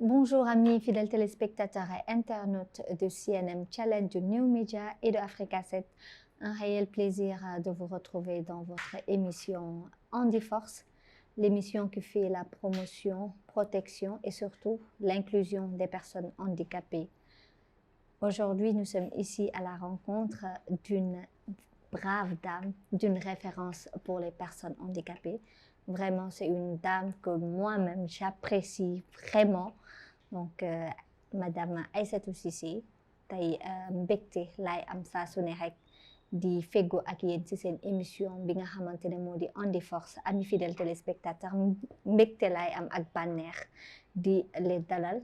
Bonjour amis fidèles téléspectateurs et internautes de CNM Challenge New Media et de Africa 7. Un réel plaisir de vous retrouver dans votre émission Handiforce, l'émission qui fait la promotion, protection et surtout l'inclusion des personnes handicapées. Aujourd'hui, nous sommes ici à la rencontre d'une brave dame, d'une référence pour les personnes handicapées. Vraiment, c'est une dame que moi-même j'apprécie vraiment. Donc madame Aïssatou Cissé tey mbégte laay am saa su ne rek di feggo ak yéen ci seen émission bi nga xamante ne moo di Andi Force. Amis fidèles téléspectateurs, mbégte laay am ak bànneex di leen dalal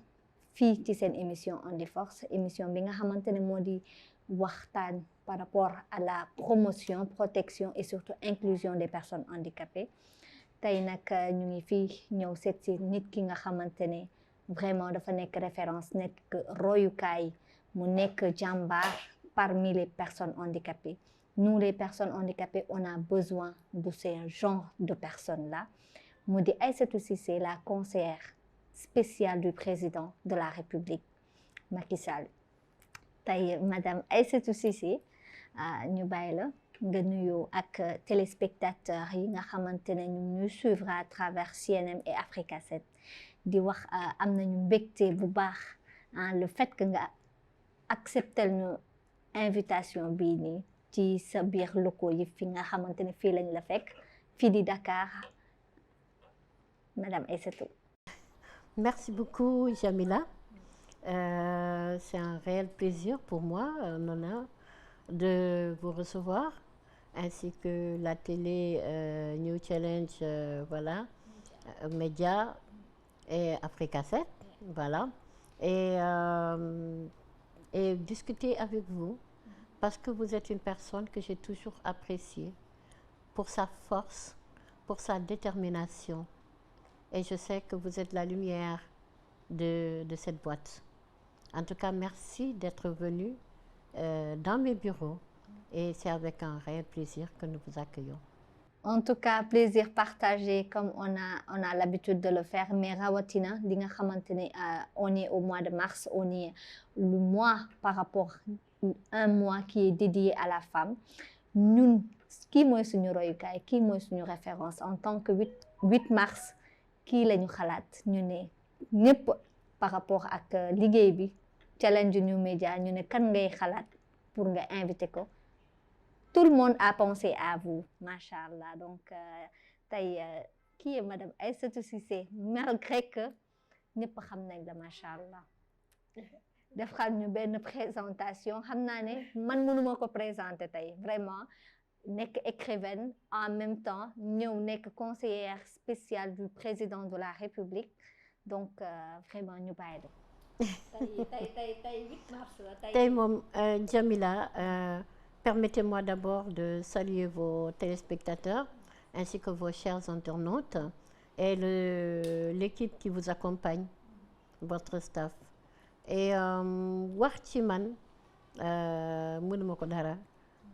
fii ci seen émission Andi Force, émission bi nga xamante ne moo di waxtaan par rapport à la promotion, protection et surtout inclusion des personnes handicapées. Tey nag ñu ngi fii ñëw seet si nit ki nga xamante ne vraiment dafa nekk référence, nekk royukaay, mu nekk jàmbaar parmi les personnes handicapées. Nous les personnes handicapées, on a besoin de ce genre de personnes-là. Mu di Aïssatou Cissé, la conseillère spéciale du président de la République, Macky Sall. Tey madame Aïssatou Cissé ñu bàyyi la nga nuyoo ak téléspectateurs yi nga xamante ne ñu ñuy suivre à travers CNM et Africa 7 di wax am nañu mbégte bu baax le fait que nga accepter ñu invitation bii nii ci sa biir locaux yi fi nga xamante ne fii lañ la fekk fii di Dakar. Madame Aïssatou. Merci beaucoup Jamila. C'est un réel plaisir pour moi, un honneur de vous recevoir, ainsi que la télé New Challenge, voilà, Média et Africa 7, voilà, et discuter avec vous, parce que vous êtes une personne que j'ai toujours appréciée pour sa force, pour sa détermination, et je sais que vous êtes la lumière de cette boîte. En tout cas, merci d'être venu dans mes bureaux et c'est avec un réel plaisir que nous vous accueillons. En tout cas, plaisir partagé comme on a l'habitude de le faire, mais rawatina li nga xamante ne on est au mois de mars, on est le mois par rapport un mois qui est dédié à la femme. Ñun kii mooy suñu royukaay, kii mooy suñu référence en tant que 8 mars kii la ñu xalaat ñu ne ñëpp par rapport ak liggéey bi Challenge New Media ñu ne kan ngay xalaat pour nga inviter ko. Tout le monde a pensé à vous, machallah. Donc tey qui est madame Aïssatou Cissé, malgré que ñëpp xam nañ la machallah. Defal ñu benn présentation, xam naa ne man mënuma ko présenter tey vraiment nekk écrivaine en même temps ñëw nekk conseillère spéciale du président de la République. Donc vraiment ñu bàyyi la tey 8 mars la tey moom Jamila, permettez-moi d'abord de saluer vos téléspectateurs ainsi que vos chers internautes et l'équipe qui vous accompagne, votre staff. Et wax ci man mënuma ko dara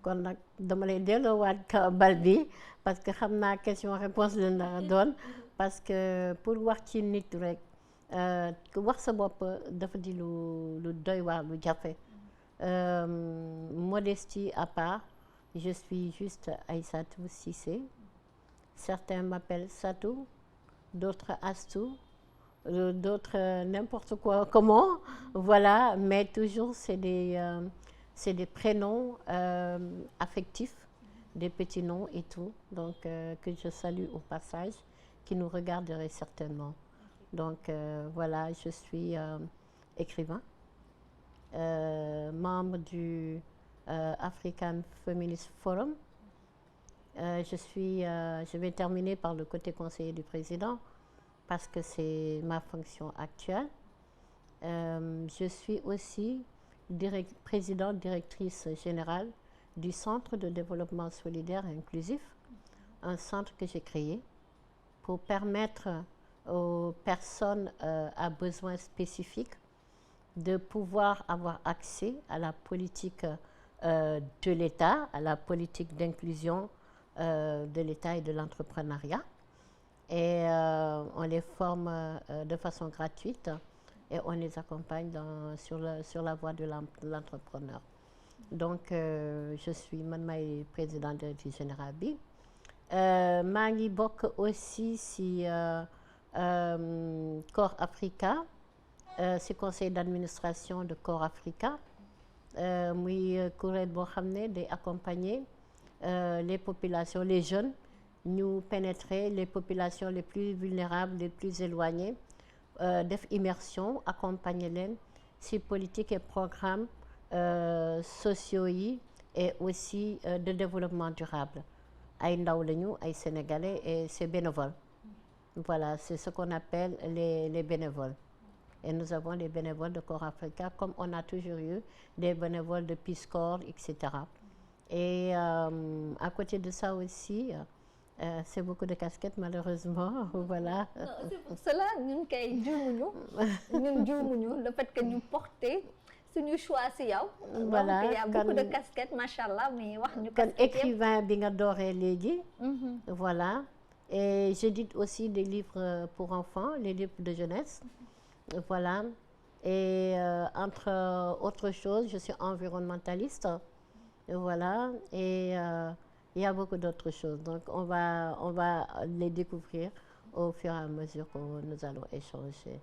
kon nag dama lay delloowaat bal bi parce que xam naa question réponse la nar a doon parce que pour wax ci nit rek wax sa bopp dafa di lu doy waar lu jafe. Modestie à part, je suis juste Aïssatou Cissé. Certains m'appellent Satou, d'autres Astou, d'autres n'importe quoi, comment, voilà, mais toujours c'est des prénoms affectifs, des petits noms et tout, donc que je salue au passage, qui nous regarderaient certainement. Donc voilà, je suis écrivain. Membre du African Feminist Forum. Je vais terminer par le côté conseiller du président parce que c'est ma fonction actuelle. Je suis aussi présidente directrice générale du Centre de développement solidaire et inclusif, un centre que j'ai créé pour permettre aux personnes à besoins spécifiques de pouvoir avoir accès à la politique de l'État, à la politique d'inclusion de l'État et de l'entrepreneuriat. Et on les forme de façon gratuite et on les accompagne sur la voie de l'entrepreneur. Donc je suis man maay présidente directrice générale bi maa ngi bokk aussi si Corps Africa si conseil d'administration de Corps Africa muy kuréel boo xam ne day accompagner les populations les jeunes ñu pénétrer les populations les plus vulnérables les plus éloignées def immersion accompagner leen si politique et programme sociaux yi et aussi de développement durable ay ndaw lañu ay sénégalais et c'est bénévole voilà c'est ce qu'on appelle les bénévoles et nous avons des bénévoles de Corps Africa comme on a toujours eu des bénévoles de Peace Corps etc. Et à côté de ça aussi c'est beaucoup de casquettes malheureusement voilà. Non, c'est pour cela ñun kay juumuñu le fait que ñu porter suñu choix si yow. voilà donc il y a beaucoup de casquettes machallah mais wax ñu. Kan écrivain bi nga dooree léegi. voilà et j'édite aussi des livres pour enfants les livres de jeunesse. Voilà et entre autres choses je suis environnementaliste. Voilà et il y a beaucoup d'autres choses donc on va les découvrir au fur et à mesure que nous allons échanger.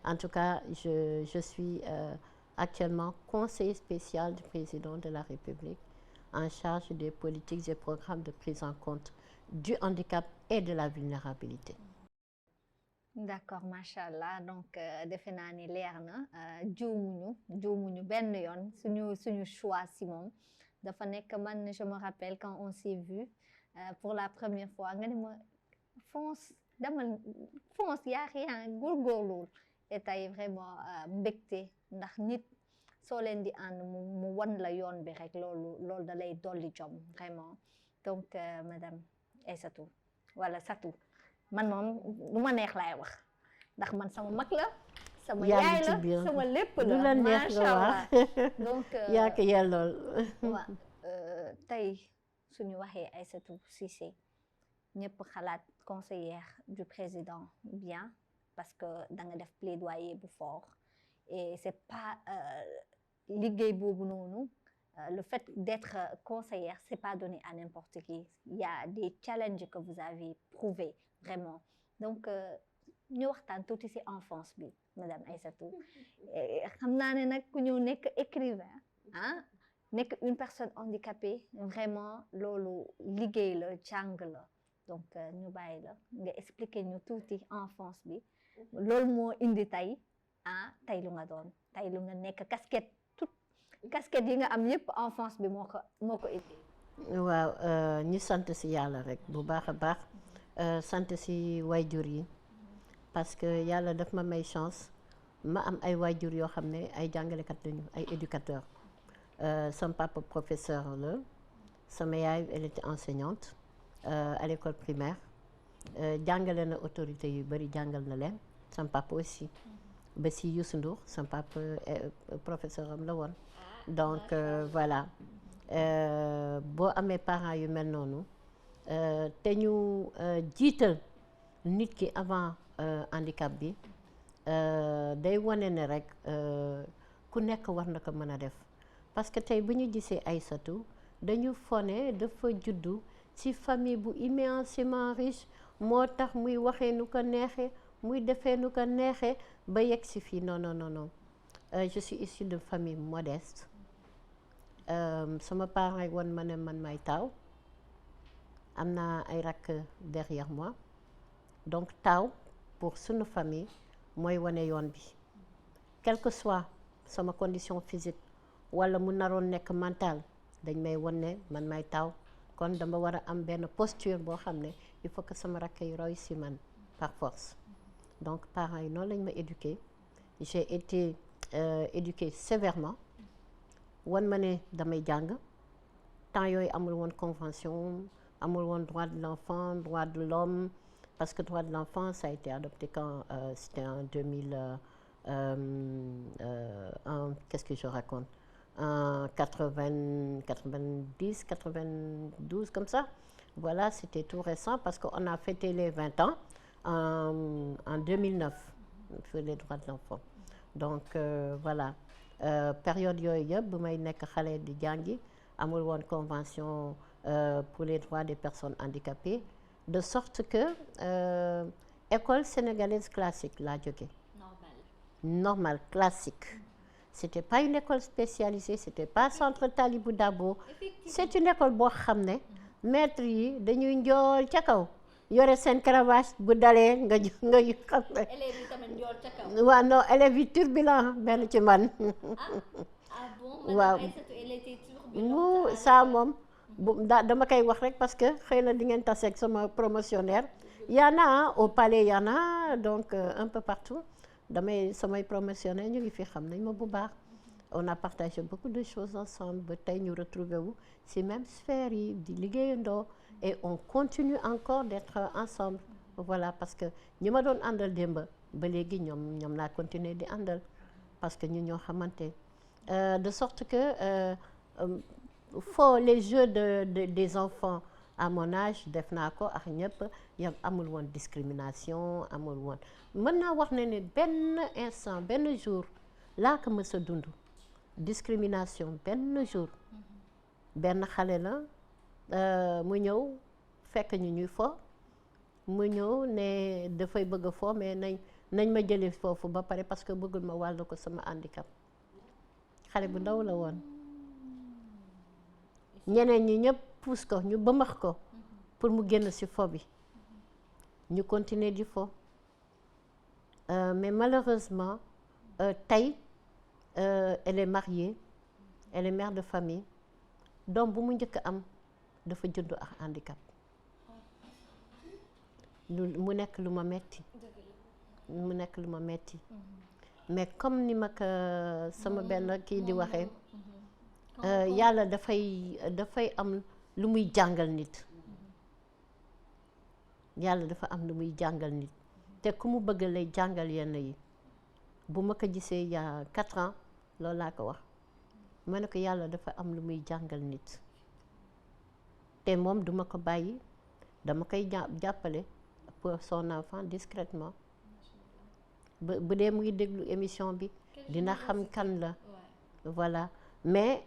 En tout cas je suis actuellement conseiller spécial du président de la République en charge des politiques et programmes de prise en compte du handicap et de la vulnérabilité. D'accord machallah donc defe naa ni leer na juumuñu benn yoon suñu choix si moom dafa nekk man je me rappelle quand on s'est vu pour la première fois nga ne ma fonce yaa rien góorgóorlu et tey vraiment mbégte ndax nit soo leen di ànd mu wan la yoon bi rek loolu da lay dolli jom vraiment donc madame Aïssatou wala Satou man moom lu ma neex laay wax ndax man sama mag la sama yaay la sama lépp la macha allah donc yaa ko yellool waaw tey suñu waxee Aïssatou Cissé ñëpp xalaat conseillère du président bien parce que da nga def plaidoyer bu fort et c'est pas liggéey boobu noonu le fait d'être conseillère c'est pas donné à n'importe qui il y a des challenges que vous avez prouvé vraiment donc ñu waxtaan tuuti ci enfance bi madame Aïssatou xam naa ne nag ku ñëw nekk écrivain nekk une personne handicapée vraiment loolu liggéey la jàng la donc ñu bàyyi la nga expliquer ñu tuuti enfance bi loolu moo indi tey tey lu nga doon tey lu nga nekk casquette yi nga am yépp enfance bi moo ko indi. waaw ñu sant ci yàlla rek bu baax a baax sant ci waajur yi parce que yàlla daf ma may chance ma am ay waajur yoo xam ne ay jàngalekat lañu ay éducateurs sama papa professeur la sama yaay elle était enseignante à l'école primaire jàngale na autorité yu bari jàngal na leen sama papa aussi ba si Youssou Ndour sama papa professeur am la woon donc voilà boo amee parents yu mel noonu te ñu jiital nit ki avant handicap bi day wane ne rek ku nekk war na ko mën a def parce que tey bu ñu gisee Aïssatou dañu fone dafa juddu ci famille bu immensément riche moo tax muy waxee nu ko neexee muy defee nu ko neexee ba yegg si fii non je suis issue de famille modeste sama parents woon ma ne man may taaw am naa ay rakk derrière moi donc taaw pour sunu famille mooy wane yoon bi quelle que soit sama condition physique wala mu naroon nekk mental dañ may wan ne man may taaw kon dama war a am benn posture boo xam ne il faut que sama rakk yi roy si man par force donc parents yi noonu lañ ma éduqué j'ai été éduquée sévèrement wan ma ne damay jàng temps yooyu amul woon convention amul woon droit de l'enfant droit de l'homme parce que droit de l'enfant ça a été adopté quand c'était en 2000 qu'est-ce que je raconte en 90 92 comme ça voilà c'était tout récent parce qu'on a fêté les 20 ans en 2009 sur les droits de l'enfant donc voilà période yooyu yëpp bu may nekk xale di jàngi amul woon convention pour les droits des personnes handicapées de sorte que école sénégalaise classique laa jóge normal classique c'était pas une école spécialisée c'était pas centre Talibou Dabo c'est une école boo xam ne maître yi dañuy njool ca kaw yore seen cravache bu dalee nga xam ne élèves yi tamit njool ca kaw. waaw non élèves yi turbulent benn ci man bon waaw elle était turbulente. ça moom dama koy wax rek parce que xëy na di ngeen tase ak sama promotionnaire y en a au palais y en a donc un peu partout samay promotionnaire ñu ngi fi xam nañ ma bu baax on a partagé beaucoup de choses ensemble ba tey ñu retrouvé wu ci même sphère yi di liggéeyandoo et on continue encore d'être ensemble voilà parce que ñi ma doon àndal démb ba léegi ñoom laa continuer di àndal parce que ñun ñoo xamante de sorte que les jeux des enfants à mon âge def naa ko ak ñëpp yam amul woon discrimination amul woon mën naa wax ne benn instant benn jour laa ko mës a dund discrimination benn jour benn xale la mu ñëw fekk ñu ñuy fo mu ñëw ne dafay bëgg a fo mais nañ ma jëlee foofu ba pare parce que bëggul ma wàll ko sama handicap xale bu ndaw la woon ñeneen ñi ñëpp puus ko ñu bëmax ko pour mu génn ci fo bi ñu continuer di fo mais malheureusement tey elle est mariée elle est mère de famille doom bu mu njëkk am dafa juddu ak handicap mu nekk lu ma metti mais comme ni ma ko sama benn kii di waxee yàlla dafay am lu muy jàngal nit yàlla dafa am lu muy jàngal nit te ku mu bëgg lay jàngal yenn yi bu ma ko gisee il y a 4 ans loolu laa ko wax ma ne ko yàlla dafa am lu muy jàngal nit te moom duma ko bàyyi dama koy jàppale pour son enfant discrètement bu dee mu ngi déglu émission bi dina xam kan la voilà mais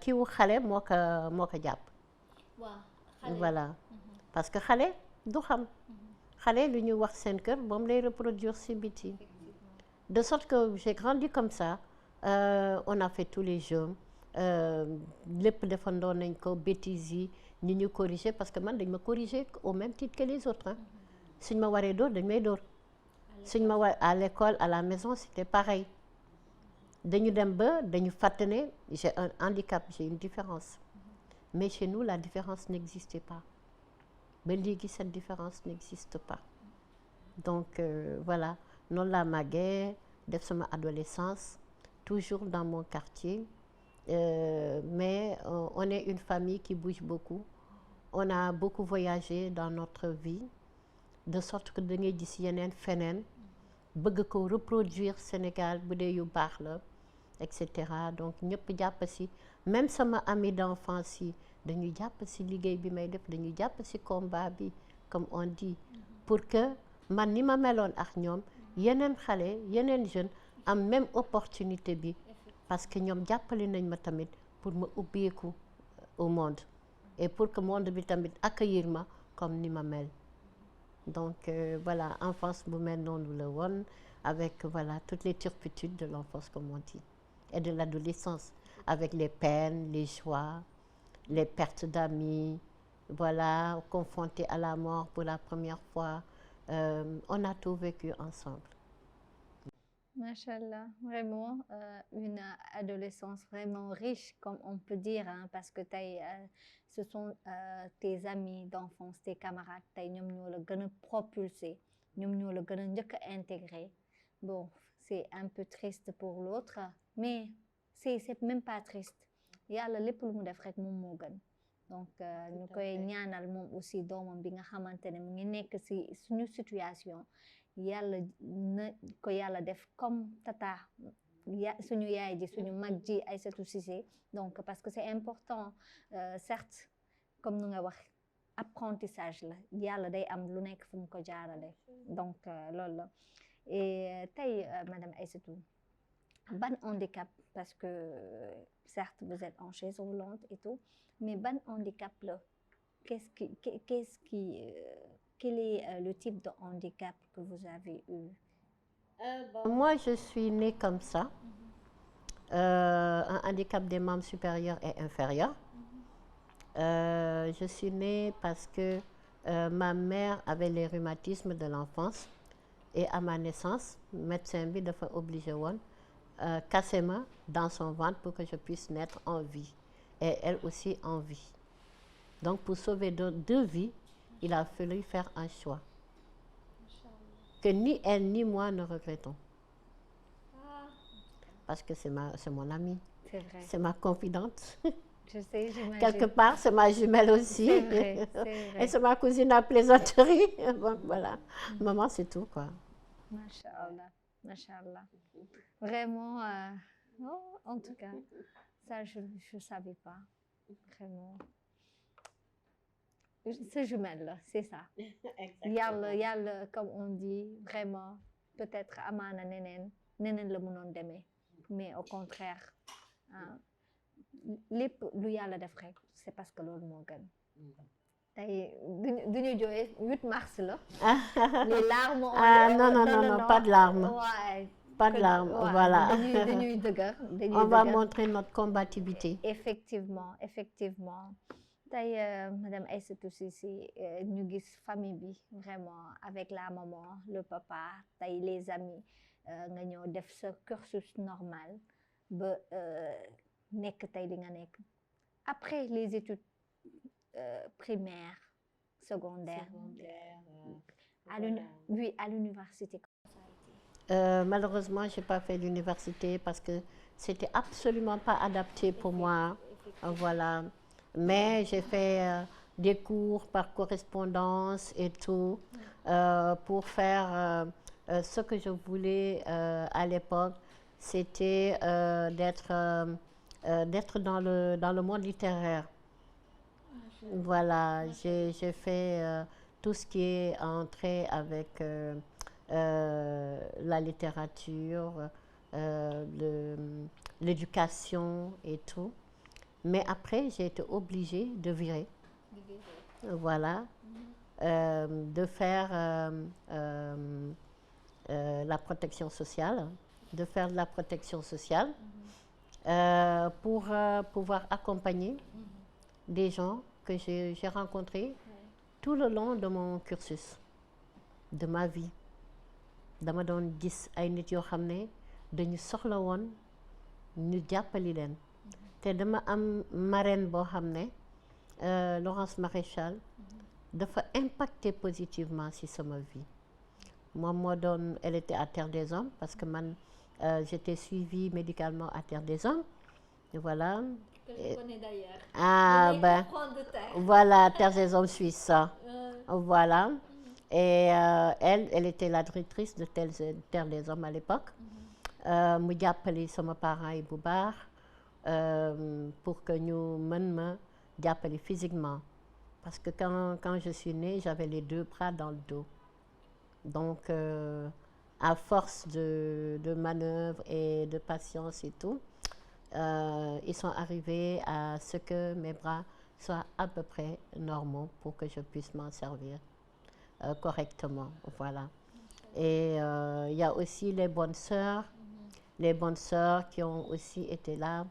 kii wu xale moo ko jàpp voilà parce que xale du xam xale lu ñuy wax seen kër moom lay reproduire ci biti de sorte que j'ai grandi comme ça on a fait tous les jeux lépp defandoo nañ ko bêtises yi ñu corriger parce que man dañ ma corriger au même titre que les autres suñ ma waree dóor dañ may dóor suñ ma war à l'école à la maison c'était pareil dañu dem ba dañu fàtte ne j'ai un handicap j'ai une différence mais chez nous la différence n'existait pas ba léegi cette différence n'existe pas donc voilà noonu laa màggee def sama adolescence toujours dans mon quartier mais on est une famille qui bouge beaucoup on a beaucoup voyagé dans notre vie de sorte que da ngay gis yeneen feneen bëgg ko reproduire Sénégal bu dee yu baax la et cetera donc ñëpp jàpp ci même sama ami d'enfance yi dañuy jàpp ci liggéey bi may def dañuy jàpp ci combat bi comme on dit pour que man ni ma meloon ak ñoom yeneen xale yeneen jeunes am même opportunité bi parce que ñoom jàppale nañ ma tamit pour ma ubbeeku au monde et pour que monde bi tamit accueillir ma comme ni ma mel donc voilà enfance bu mel noonu la woon avec voilà toutes les turpitudes de l'enfance comme on dit et de l'adolescence avec les peines les joies les pertes d'amis voilà confrontés à la mort pour la première fois on a tout vécu ensemble. Machallah, vraiment une adolescence vraiment riche, comme on peut dire, hein, parce que ce sont tes amis d'enfance, tes camarades, ñoom ñoo la gën a propulsé, ñoom ñoo la gën a njëkk a intégré. Bon, c'est un peu triste pour l'autre, mais c'est même pas triste. Yàlla lépp lu mu def rek moom moo gën. Donc ñu koy ñaanal moom aussi doomam bi nga xamante ne mu ngi nekk ci suñu situation. Yàlla na ko yàlla def comme tata suñu yaay ji suñu mag ji Aïssatou Cissé donc parce que c'est important certes comme nu nga wax apprentissage la yàlla day am lu nekk fu mu ko jaarale donc loolu la et tey madame Aïssatou ban handicap parce que certes vous êtes en chaise roulante et tout mais ban handicap là quel est le type de handicap que vous avez eu? Moi, je suis née comme ça. Un handicap des membres supérieurs et inférieurs. Je suis née parce que ma mère avait les rhumatismes de l'enfance et à ma naissance, médecin bi dafa obligé woon casser ma dans son ventre pour que je puisse naître en vie et elle aussi en vie. Donc pour sauver deux vies, il a fallu faire un choix que ni elle ni moi ne regrettons. Parce que c'est mon amie, c'est ma confidente. Je sais, j'imagine. Quelque part, c'est ma jumelle aussi. C'est vrai, c'est vrai. Et c'est ma cousine à plaisanterie. Donc voilà, maman, c'est tout quoi. Masha'Allah, Masha'Allah. Vraiment, oh, en tout cas, ça je ne savais pas. Vraiment. Ce jumelle-là, c'est ça. Yàlla, comme on dit, vraiment, peut-être amaana neneen la mënoon demee mais au contraire lépp lu yàlla def rek c'est parce que loolu moo gën. tey duñu jooy 8 mars la. Les larmes. Non, pas de larmes. Ouais. Pas de larmes, voilà. dañuy dëgër. On va montrer notre combativité. Effectivement. tey madame Aïssatou Cissé ñu gis famille bi vraiment avec la maman le papa tey les amis nga ñëw def sa cursus normal ba nekk tey li nga nekk après les études primaires secondaires à l'université. Malheureusement j'ai pas fait l'université parce que c'était absolument pas adapté pour moi. Voilà. Mais j'ai fait des cours par correspondance et tout pour faire ce que je voulais à l'époque, c'était d'être dans le monde littéraire. Voilà, j'ai fait tout ce qui est entré avec la littérature, l'éducation et tout. Mais après, j'ai été obligée de virer. Voilà. De faire la protection sociale. De faire de la protection sociale pour pouvoir accompagner des gens que j'ai rencontrés tout le long de mon cursus, de ma vie. Dama doon gis ay nit yoo xam ne dañu soxla woon ñu jàppali leen. te dama am marraine boo xam ne Laurence Maréchal dafa impacté positivement ci sama vie moom moo doon elle était à Terre des Hommes parce que man j'étais suivie médicalement à Terre des Hommes et voilà. Que je connais d'ailleurs. Ah ben voilà Terre des Hommes suisse. Voilà. Et elle était la directrice de Terre des Hommes à l'époque. mu jàppale sama parents yi bu baax. Pour que ñu mën ma jàppale physiquement parce que quand je suis née j'avais les 2 bras dans le dos donc à force de manœuvres et de patience et tout ils sont arrivés à ce que mes bras soient à peu près normaux pour que je puisse m'en servir correctement, voilà. Et il y a aussi les bonnes sœurs qui ont aussi été là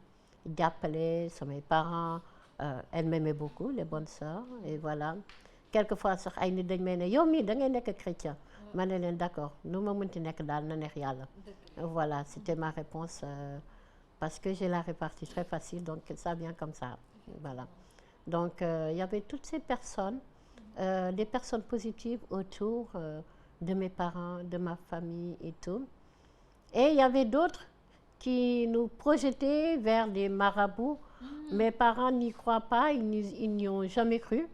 jàppale samay parents elles m'aimaient beaucoup les bonnes sœurs et voilà quelquefois sax ay nit dañ may ne yow mii da ngay nekk chrétien ma ne leen d'accord nu ma mënti nekk daal na neex yàlla. Voilà c'était ma réponse parce que j'ai la répartie très facile donc ça vient comme ça, voilà. Donc il y avait toutes ces personnes des personnes positives autour de mes parents, de ma famille et tout. Et il y avait d'autres qui nous projetaient vers des marabouts. Mes parents n'y croient pas, ils n'y ont jamais cru.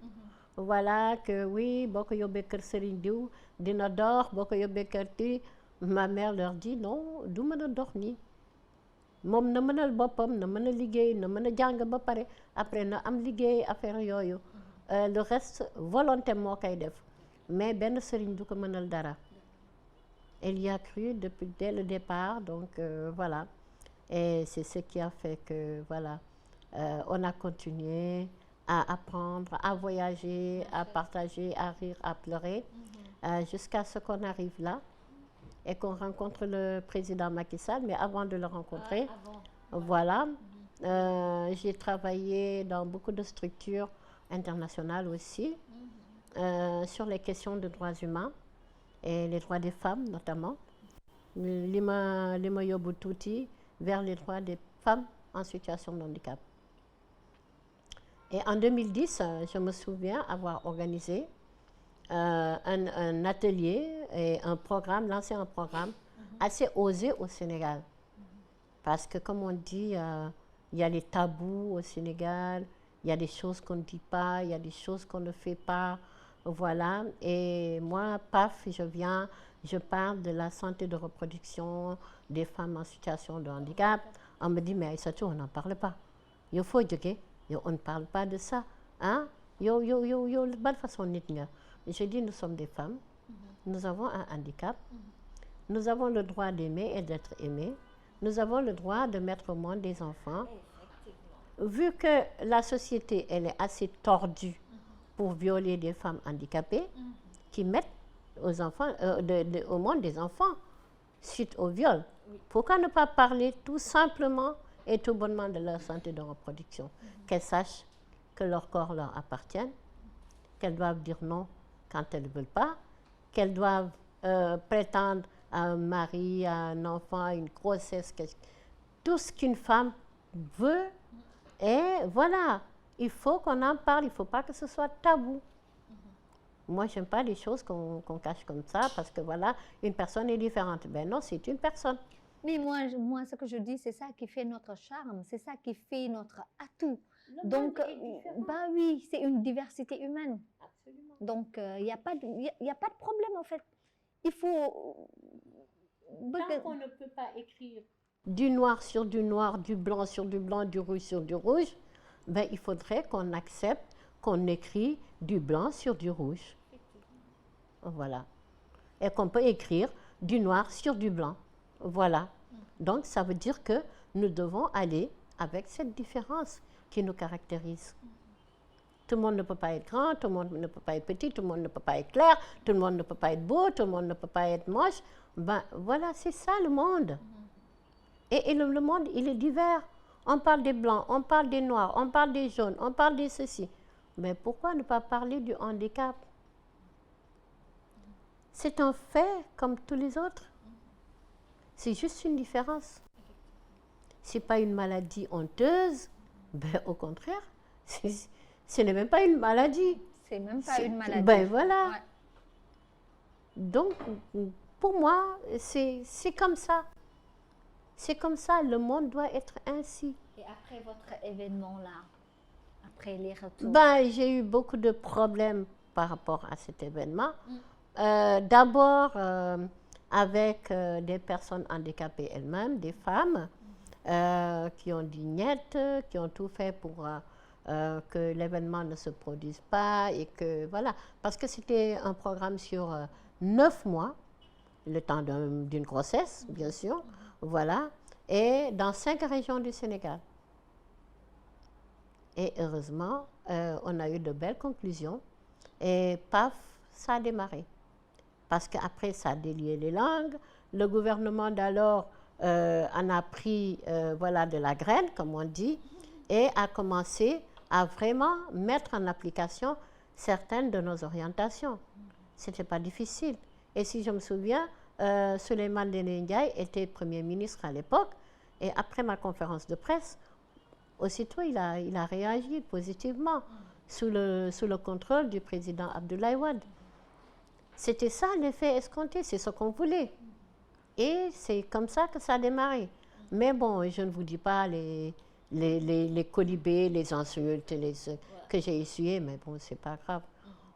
Voilà que oui, boo ko yóbbee kër Serigne diw dina dox, boo ko yóbbee kër ti. Ma mère leur dit non, du mën a dox nii. Moom na mënal boppam, na mën a liggéey, na mën a jàng ba pare, après na am liggéey affaire yooyu. Le reste volonté moo koy def. Mais benn Serigne du ko mënal dara. Elle y a cru dès le départ, donc voilà. Et c'est ce qui a fait que, voilà, on a continué à apprendre, à voyager, à partager, à rire, à pleurer, jusqu'à ce qu'on arrive là et qu'on rencontre le président Macky Sall. Mais avant de le rencontrer, voilà, j'ai travaillé dans beaucoup de structures internationales aussi, sur les questions de droits humains et les droits des femmes notamment. Lima yóbbu tuuti vers les droits des femmes en situation de handicap. Et en 2010, je me souviens avoir organisé un atelier et un programme, lancé un programme assez osé au Sénégal. Parce que comme on dit, il y a les tabous au Sénégal, il y a des choses qu'on ne dit pas, il y a des choses qu'on ne fait pas, voilà. Et moi, paf, je parle de la santé de reproduction des femmes en situation de handicap. On me dit, mais Aïssatou, on n'en parle pas. Il faut dire, on ne parle pas de ça. Hein? Bonne façon de dire. Je dis, nous sommes des femmes, nous avons un handicap, nous avons le droit d'aimer et d'être aimés, nous avons le droit de mettre au monde des enfants. Vu que la société, elle est assez tordue pour violer des femmes handicapées, qui mettent aux enfants, au monde des enfants suite au viol, pourquoi ne pas parler tout simplement et tout bonnement de leur santé de reproduction? Qu'elles sachent que leur corps leur appartient, qu'elles doivent dire non quand elles ne veulent pas, qu'elles doivent prétendre à un mari, à un enfant, à une grossesse, tout ce qu'une femme veut. Et voilà, il faut qu'on en parle, il ne faut pas que ce soit tabou. Moi, je n'aime pas les choses qu'on cache comme ça, parce que voilà, une personne est différente. Ben non, c'est une personne. Mais moi, ce que je dis, c'est ça qui fait notre charme, c'est ça qui fait notre atout. Donc, bah oui, c'est une diversité humaine. Absolument. Donc, il n'y a pas de problème, en fait. Il faut... Tant qu'on ne peut pas écrire du noir sur du noir, du blanc sur du blanc, du rouge sur du rouge, ben, il faudrait qu'on accepte qu'on écrit du blanc sur du rouge. Voilà. Et qu'on peut écrire du noir sur du blanc. Voilà. Donc, ça veut dire que nous devons aller avec cette différence qui nous caractérise. Tout le monde ne peut pas être grand, tout le monde ne peut pas être petit, tout le monde ne peut pas être clair, tout le monde ne peut pas être beau, tout le monde ne peut pas être moche. Ben, voilà, c'est ça le monde. Et le monde, il est divers. On parle des blancs, on parle des noirs, on parle des jaunes, on parle de ceci. Mais pourquoi ne pas parler du handicap? C'est un fait comme tous les autres. C'est juste une différence. Ce n'est pas une maladie honteuse, ben, au contraire, ce n'est même pas une maladie. C'est même pas une maladie. Ben voilà. Ouais. Donc, pour moi, c'est comme ça. C'est comme ça, le monde doit être ainsi. Et après votre événement-là, après les retours? Ben, j'ai eu beaucoup de problèmes par rapport à cet événement. D'abord, avec des personnes handicapées elles-mêmes, des femmes, qui ont dit niet, qui ont tout fait pour que l'événement ne se produise pas et que, voilà. Parce que c'était un programme sur 9 mois, le temps d'une grossesse, bien sûr, voilà, et dans 5 régions du Sénégal. Et heureusement, on a eu de belles conclusions et paf, ça a démarré. Parce qu'après, ça a délié les langues. Le gouvernement d'alors en a pris voilà, de la graine, comme on dit, et a commencé à vraiment mettre en application certaines de nos orientations. Ce n'était pas difficile. Et si je me souviens, Souleymane Ndéné Ndiaye était Premier ministre à l'époque, et après ma conférence de presse, aussitôt il a réagi positivement sous le contrôle du président Abdoulaye Wade. C'était ça l'effet escompté, c'est ce qu'on voulait. Et c'est comme ça que ça a démarré. Mais bon, je ne vous dis pas les colibés, les insultes que j'ai essuyés, mais bon, c'est pas grave.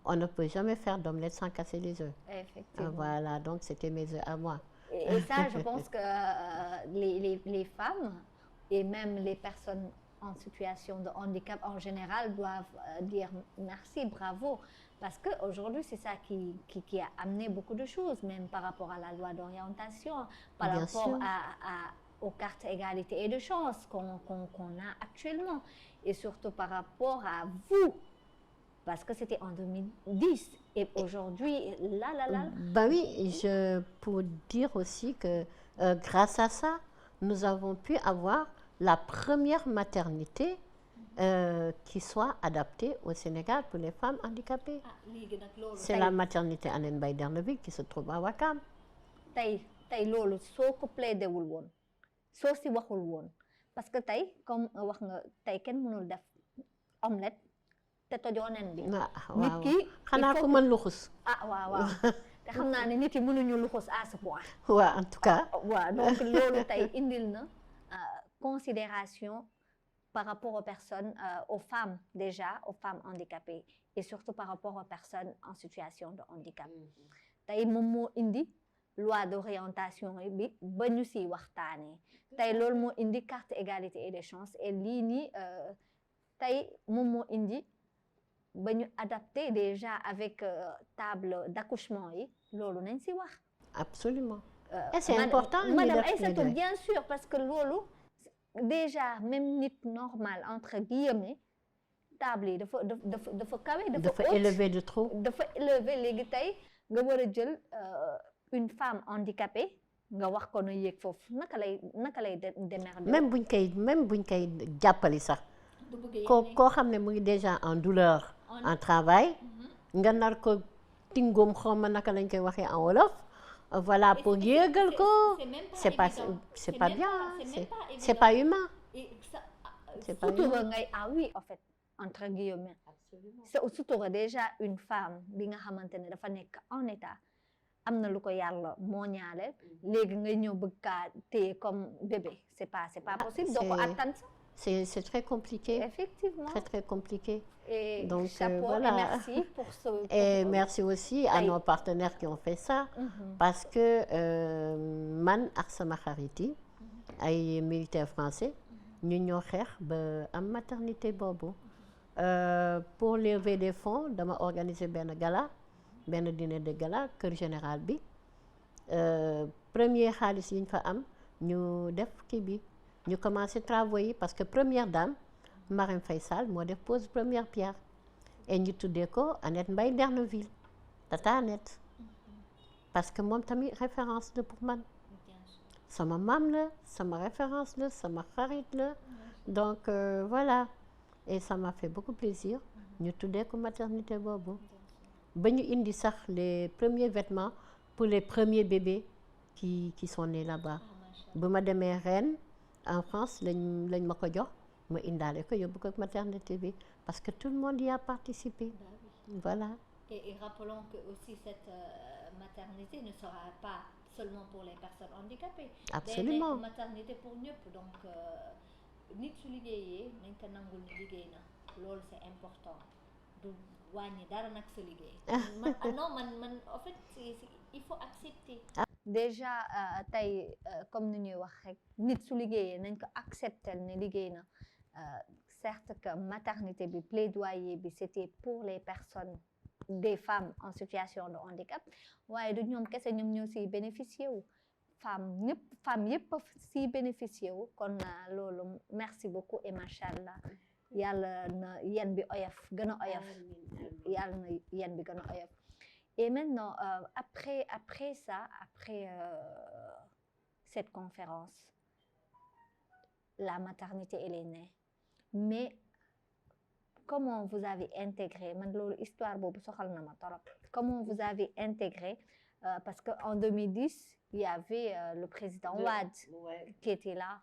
On ne peut jamais faire d'omelette sans casser les œufs. Effectivement. Voilà, donc c'était mes œufs à moi. Et ça, je pense que les femmes et même les personnes en situation de handicap en général doivent dire merci, bravo. Parce qu'aujourd'hui, c'est ça qui a amené beaucoup de choses, même par rapport à la loi d'orientation, par rapport aux cartes égalité et de chance qu'on a actuellement. Et surtout par rapport à vous, parce que c'était en 2010. Et aujourd'hui, là. Ben oui, pour dire aussi que grâce à ça, nous avons pu avoir la première maternité qui soit adaptée au Sénégal pour les femmes handicapées. C'est la maternité Anene Mbaye Derneville qui se trouve à Ouakam. tey loolu soo ko plaidé wul woon soo si waxul woon parce que tey comme wax nga tey kenn mënul def omelette te tojoo nen bi. nit ki xanaa ko mën luxus. waaw te xam naa ne nit yi mënuñu luxus à ce point. waaw en tout cas. waaw donc loolu tey indil na considération par rapport aux personnes, aux femmes déjà, aux femmes handicapées et surtout par rapport aux personnes en situation de handicap. tey moom moo indi loi d'orientation bi ba ñu siy waxtaanee tey loolu moo indi carte égalité et des chances et lii nii tey moom moo indi ba ñu adapté déjà avec table d'accouchement yi loolu nañ si wax. Absolument. Et c'est important. Madame Aïssatou, bien sûr, parce que loolu déjà même nit normal entre guillemets table yi dafa kawe dafa élevé de trop. dafa élevé léegi tey nga war a jël une femme handicapée nga wax ko na yéeg foofu naka lay démerder. même buñ koy jàppali sax. koo xam ne mu ngi déjà en douleur en travail nga nar ko tingoom xaw ma naka lañ koy waxee en wolof. Voilà, pour yéegal ko. C'est pas bien, c'est pas humain. Surtout ngay oui en fait entre guillemets. C'est surtout déjà une femme bi nga xamante ne dafa nekk en état am na lu ko yàlla moo ñaaleel léegi ngay ñëw bëgg kaa téye comme bébé c'est pas possible doo ko attan sax. C'est très compliqué. Effectivement. Très compliqué. Et donc chapeau, voilà. Et merci pour ce. Et merci aussi à nos partenaires qui ont fait ça. Parce que man ak sama xarit yi ay militaires français ñu ñoo xeex ba am maternité boobu. Pour lever des fonds dama organiser benn dîner de gala kër général bi premier xaalis yi ñu fa am ñu def kii bi. ñu commencé travaux yi parce que première dame Marème Faye Sall moo def pose première pierre et ñu tuddee ko Annette Mbaye Derneville Tata Annette parce que moom tamit référence la pour man sama maam la sama référence la sama xarit la donc voilà et ça m'a fait beaucoup plaisir ñu tuddee ko maternité boobu ba ñu indi sax les premiers vêtements pour les premiers bébés qui sont nés là-bas ba ma demee ren en France lañ ma ko jox ma indaale ko yóbbu ko maternité bi parce que tout le monde y a participé. Voilà. Et rappelons que aussi cette maternité ne sera pas seulement pour les personnes handicapées. Absolument. Day nekk maternité pour ñëpp donc nit su liggéeyee nañ ko nangul ni liggéey na loolu c'est important du wàññi dara nag sa liggéey. man en fait il faut accepter. Déjà tey comme ni ñuy wax rek nit su liggéeyee nañ ko accepter ne liggéey na certes que maternité bi plaidoyer bi c'était pour les personnes des femmes en situation de handicap waaye du ñoom kese ñoom ñoo siy bénéficier wu femme yëpp siy bénéficier wu kon loolu merci beaucoup et machallah yàlla na yen bi oyof gën a oyof yàlla na yen bi gën a oyof. Et maintenant, après cette conférence, la maternité, elle est née. Mais comment vous avez intégré, comment vous avez intégré, parce qu'en 2010, il y avait le président Wade qui était là.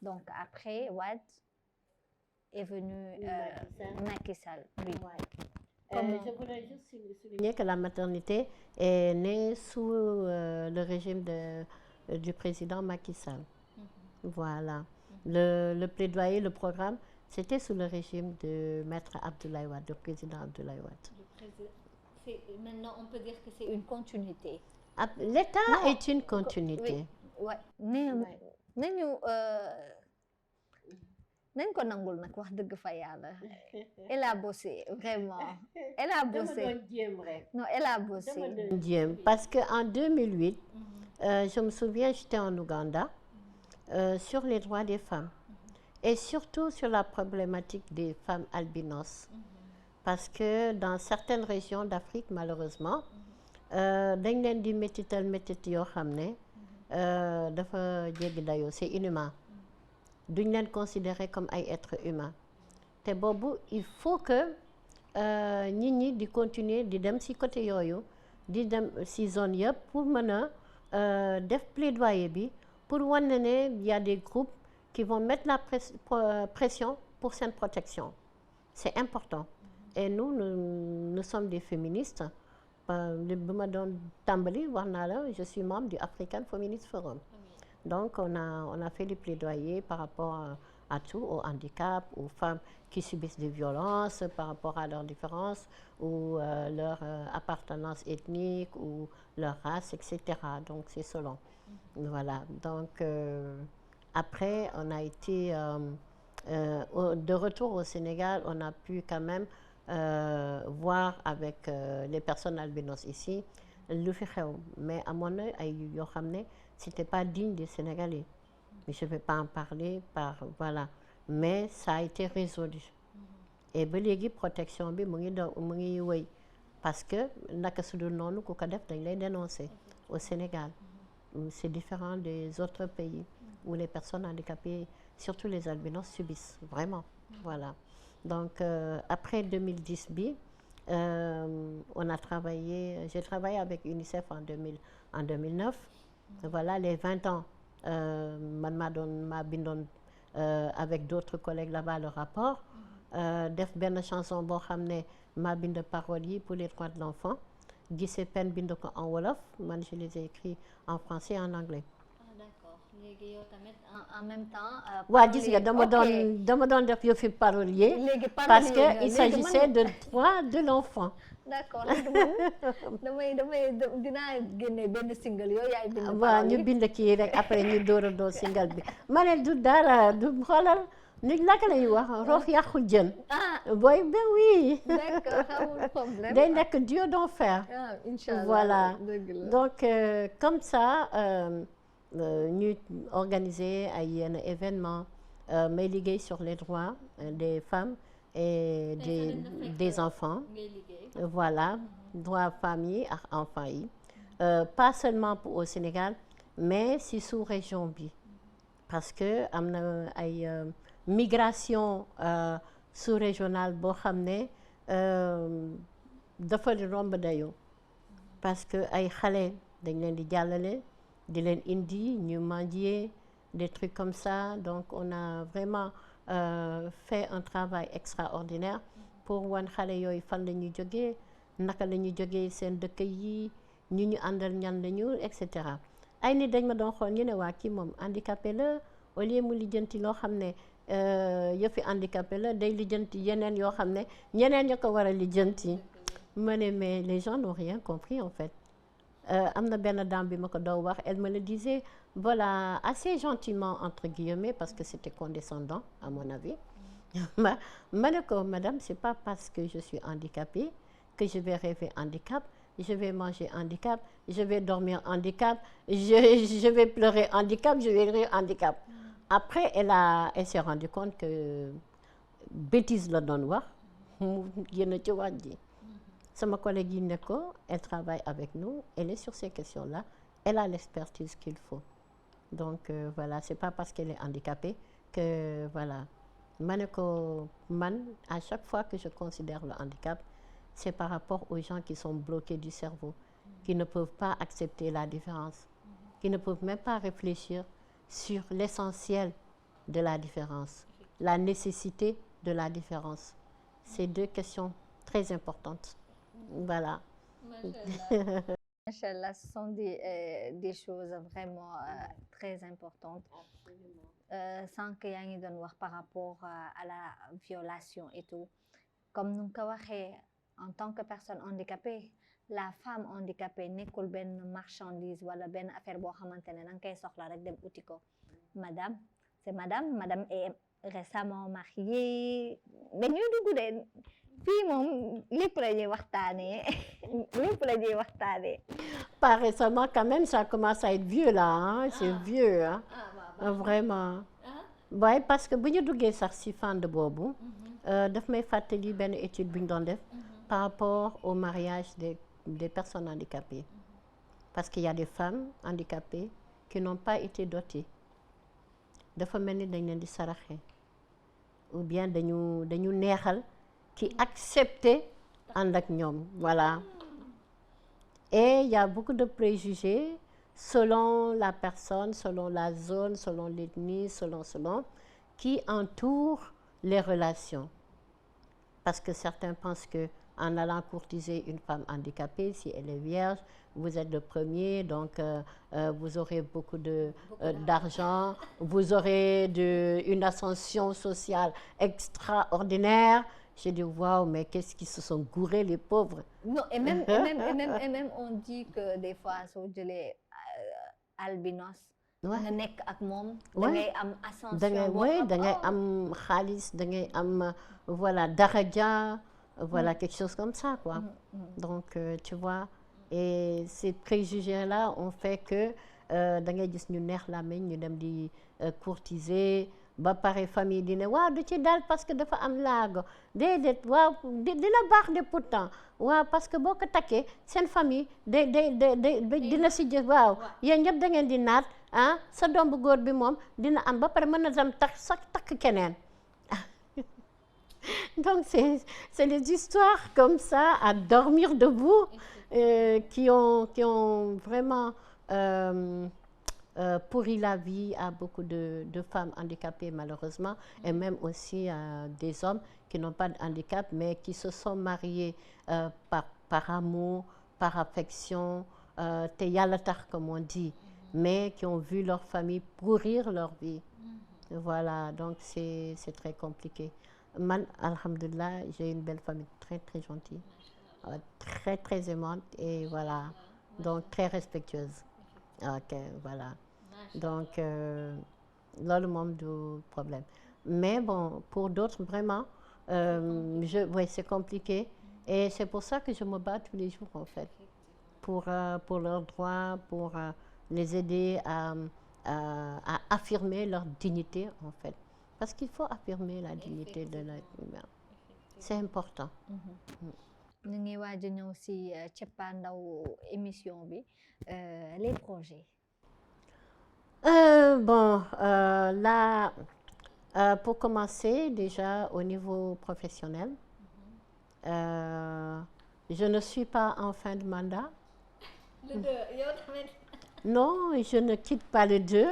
Donc après, Wade est venu Macky Sall. Oui. Je voudrais juste souligner que la maternité est née sous le régime du président Macky Sall. Voilà. Le plaidoyer, le programme, c'était sous le régime de Maître Abdoulaye Wade, du président Abdoulaye Wade. Maintenant, on peut dire que c'est une continuité. L'État est une continuité. Oui. nañ ko nangul nag wax dëgg fa yàlla elle a bossé vraiment elle a bossé non elle a bossé parce que en 2008 je me souviens j'étais en Ouganda sur les droits des femmes et surtout sur la problématique des femmes albinos. Parce que dans certaines régions d'Afrique, malheureusement, dañ leen di métit yoo xam ne dafa jéggi dayoo, c'est inhumain. Duñ leen considérer comme ay êtres humains. te boobu il faut que nit ñi di continuer di dem ci côté yooyu, di dem ci zone yëpp pour mën a def plaidoyer bi pour wane ne y a des groupes qui vont mettre la pression pour seen protection. C'est important. Et nous sommes des féministes. bi ma doon tàmbali wax naa la, je suis membre du African Feminist Forum. Donc on a fait des plaidoyers par rapport à tout, au handicap, aux femmes qui subissent des violences par rapport à leurs différences ou leur appartenance ethnique ou leur race, etc. Donc c'est selon. Voilà. Donc après on a été de retour au Sénégal, on a pu quand même voir avec les personnes albinos ici lu fi xew, mais amoon na ay yoo xam ne c'était pas digne des Sénégalais. Mais je vais pas en parler voilà, mais ça a été résolu. Et ba léegi protection bi mu ngi wéy parce que naka su dul noonu ku ko def dañ lay dénoncer au Sénégal. C'est différent des autres pays où les personnes handicapées, surtout les albinos, subissent vraiment. Voilà. Donc après 2010 on a travaillé, j'ai travaillé avec UNICEF en 2009. Voilà les 20 ans. ma bindoon avec d'autres collègues là-bas le rapport. Def benn chanson boo xam ne ma bind paroles yi pour les droits de l'enfant. Gisee Pen bind ko en wolof, man je les ai écrits en français et en anglais. Léegi yow tamit en même temps. waa gis nga dama doon def yëfi parolier parce que il s'agissait de droits de l'enfant. D'accord, léegi man dinaa génne benn single yooyu yaay bind. waaw ñu bind kii rek après ñu door single bi ma ne du dara du xoolal nit naka lañuy wax roox yàqul jën. Booy ben oui. D'accord, amul problème. day nekk Dieu d'enfer. Inch'Allah. Voilà. Donc comme ça. Ñu organiser ay yenn événements may liggéey sur les droits des femmes et des enfants. Voilà, droits femmes yi ak enfants yi. Pas seulement au Sénégal mais si sous-région bi parce que am na ay migration sous-régionale boo xam ne dafa romb dayoo parce que ay xale dañ leen di jàllale di leen indi ñu mendier des trucs comme ça. Donc on a vraiment fait un travail extraordinaire pour wan xale yooyu fan la ñuy jógee, naka la ñuy jógee seen dëkk yi, ñu àndal ñan la ñu, et cetera. Ay nit dañ ma doon xool ñu ne waa kii moom handicapé la, au lieu mu lijjanti loo xam ne yëfi handicapé la, day lijjanti yeneen yoo xam ne ñeneen ñoo ko war a lijjanti. Ma ne mais les gens n'ont rien compris en fait. Am na benn dame bi ma ko doon wax, elle me le disait voilà assez gentiment entre guillemets parce que c'était condescendant à mon avis. ma ne ko madame, c'est pas parce que je suis handicapée que je vais rêver handicap, je vais manger handicap, je vais dormir handicap, je vais pleurer handicap, je vais rire handicap. Après elle s'est rendue compte que bêtise la doon wax mu génn ci wax ji. Sama collègue yi ne ko, elle travaille avec nous, elle est sur ces questions-là, elle a l'expertise qu'il faut. Donc voilà, c'est pas parce qu'elle est handicapée que voilà. Ma ne ko man, à chaque fois que je considère le handicap, c'est par rapport aux gens qui sont bloqués du cerveau, qui ne peuvent pas accepter la différence, qui ne peuvent même pas réfléchir sur l'essentiel de la différence, la nécessité de la différence. C'est deux questions très importantes. Voilà. Machallah, ce sont des choses vraiment très importantes. Sans que yaa ngi doon wax par rapport à la violation et tout. Comme nu ko waxee, en tant que personne handicapée, la femme handicapée nekkul benn marchandise wala benn affaire boo xamante ne danga koy soxla rek dem uti ko. Madame, c'est madame est récemment mariée. Dañuy dugg de fii moom lépp la ñuy waxtaanee lépp la ñuy waxtaanee. Pas récemment quand même, ça commence à être vieux là, hein? C'est vieux. Hein? vraiment. ah waaye parce que bu ñu duggee sax ci fànn boobu daf may fàttali benn étude bu ñu doon def par rapport au mariage des personnes handicapées parce qu'il y a des femmes handicapées qui n'ont pas été dotées dafa mel ni dañ leen di saraxe ou bien dañu neexal ki accepter ànd ak ñoom voilà et il y a beaucoup de préjugés selon la personne, selon la zone, selon l'ethnie, selon qui entoure les relations. Parce que certains pensent que en allant courtiser une femme handicapée, si elle est vierge, vous êtes le premier, donc vous aurez beaucoup d'argent, vous aurez une ascension sociale extraordinaire. J'ai dit, waouh, mais qu'est-ce qu'ils se sont gourés, les pauvres. Non, et même, on dit que des fois, soo jëlee albinos, nga nekk ak moom, da ngay am ascension boo xam da ngay am xaalis, da ngay am voilà daraja, voilà quelque chose comme ça quoi. Donc tu vois, et ces préjugés-là ont fait que da ngay gis ñu neex làmmiñ ñu dem di courtiser. ba pare famille di ne waaw du ci dal parce que dafa am laago déedéet waaw dina baax de pourtant waaw parce que boo ko takkee seen famille dina si jël waaw yéen ñëpp da ngeen di naat ah sa doom bu góor bi moom dina am ba pare mën na dem takk keneen donc c'est des histoires comme ça à dormir debout qui ont vraiment pourri la vie à beaucoup de femmes handicapées malheureusement et même aussi des hommes qui n'ont pas de handicap mais qui se sont mariés par amour, par affection, te yàlla tax comme on dit, mais qui ont vu leur famille pourrir leur vie. Voilà, donc c'est très compliqué. Man, alhamdoulilah, j'ai une belle famille très très gentille, très très aimante et voilà, donc très respectueuse. Ok, voilà. Donc loolu moom du problème mais bon pour d'autres vraiment oui c'est compliqué et c'est pour ça que je me bats tous les jours en fait pour leurs droits, pour les aider à affirmer leur dignité en fait parce qu'il faut affirmer la dignité de l'être humain, c'est important. ñu ngi waaj a ñëw si cappaandaw émission bi les projets. Bon, là, pour commencer, déjà au niveau professionnel, je ne suis pas en fin de mandat. Non, je ne quitte pas le 2,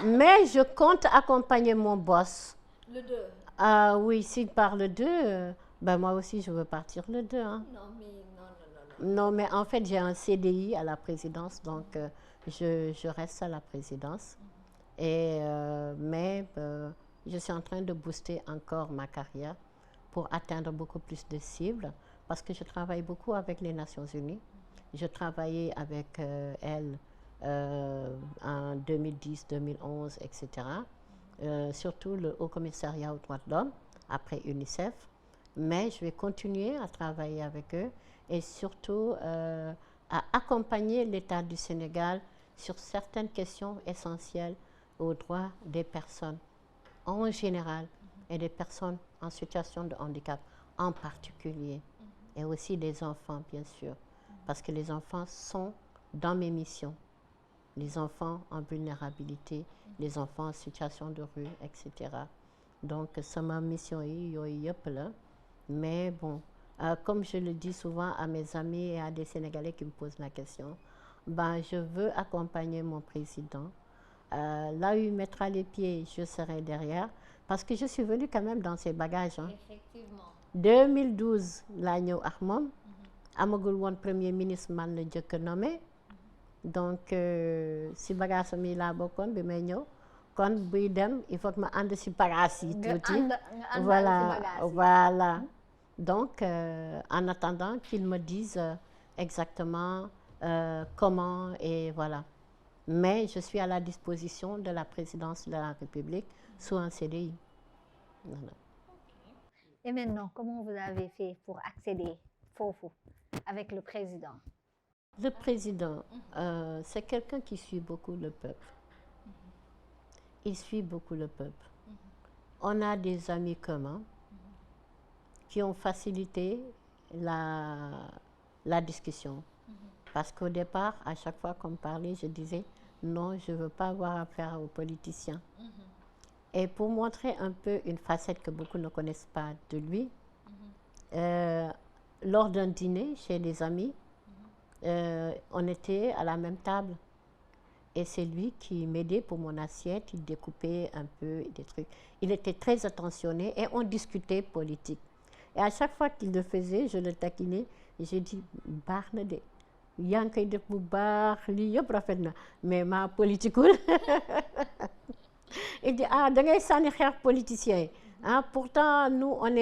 mais je compte accompagner mon boss. Le 2 oui, s'il part le 2, ben moi aussi je veux partir le 2. Hein. Non, mais en fait j'ai un CDI à la présidence, donc je reste à la présidence. Et, mais je suis en train de booster encore ma carrière pour atteindre beaucoup plus de cibles parce que je travaille beaucoup avec les Nations Unies. Je travaillais avec elles en 2010, 2011, etc. Surtout le Haut Commissariat aux droits de l'homme, après UNICEF. Mais je vais continuer à travailler avec eux et surtout à accompagner l'État du Sénégal sur certaines questions essentielles aux droits des personnes en général et des personnes en situation de handicap en particulier et aussi des enfants bien sûr parce que les enfants sont dans mes missions, les enfants en vulnérabilité, les enfants en situation de rue, etc. Donc sama mission yi yooyu yëpp la mais bon comme je le dis souvent à mes amis et à des Sénégalais qui me posent la question, ben je veux accompagner mon président. Là où il mettra les pieds, je serai derrière parce que je suis venue quand même dans ses bagages. Hein. Effectivement. 2012 laa ñëw ak moom amagul woon premier ministre man la jëkk nommé donc si bagage mi laa bokkoon bi may ñëw kon buy dem il faut que ma ànd si bagage yi tuuti. Voilà. Donc en attendant qu'il me dise exactement comment et voilà. Mais je suis à la disposition de la présidence de la République sous un CDI. Voilà. Et maintenant, comment vous avez fait pour accéder foofu avec le président? Le président, c'est quelqu'un qui suit beaucoup le peuple. il suit beaucoup le peuple. On a des amis communs qui ont facilité la discussion. Parce qu'au départ, à chaque fois qu'on parlait, je disais non, je ne veux pas avoir affaire aux politiciens. Et pour montrer un peu une facette que beaucoup ne connaissent pas de lui, lors d'un dîner chez des amis, on était à la même table. Et c'est lui qui m'aidait pour mon assiette, il découpait un peu des trucs. Il était très attentionné et on discutait politique. Et à chaque fois qu'il le faisait, je le taquinais et j'ai dit baax na de yaa ngi koy def bu baax lii yëpp rafet na mais ma politiqueul. Il dit ah da ngay sànni xeex politiciens yi ah pourtant nous on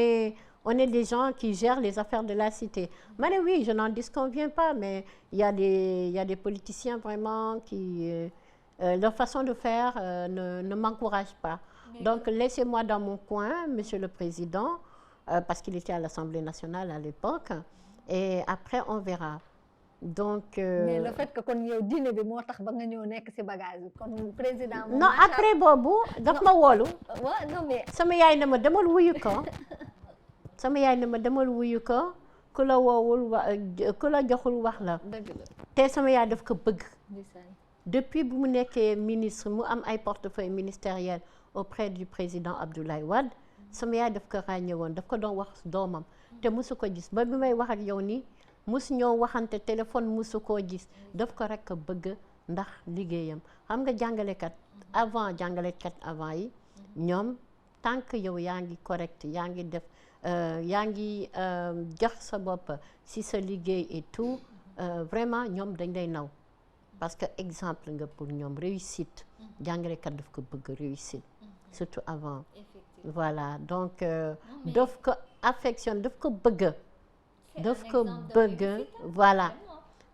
est des gens qui gèrent les affaires de la cité. Mais oui, je n'en disconviens pas, mais il y a des politiciens vraiment qui leur façon de faire ne m'encourage pas. Donc laissez-moi dans mon coin, Monsieur le Président, parce qu'il était à l'Assemblée nationale à l'époque, et après on verra. Donc mais le fait que kon yow dîner bi moo tax ba nga ñëw nekk ci bagage bi kon président moom non après boobu daf ma woolu non mais sama yaay na ma demal wuyu ko sama yaay na ma demal wuyu ko ku la woowul ku la joxul wax la te sama yaay daf ko bëgg depuis bu mu nekkee ministre mu am ay portefeuille ministériel auprès du président Abdoulaye Wade sama yaay daf ko ràññe woon daf ko doon wax doomam te mosu ko gis ba bi may wax ak yow nii mosu ñoo waxante téléphone mosu koo gis daf ko rekk bëgg ndax liggéeyam xam nga jàngalekat avant yi ñoom tant que yow yaa ngi correct yaa ngi def yaa ngi jox sa bopp si sa liggéey et tout vraiment ñoom dañ lay naw parce que exemple nga pour ñoom réussite jàngalekat daf ko bëgg réussite surtout avant voilà donc daf ko affectionne daf ko bëgg voilà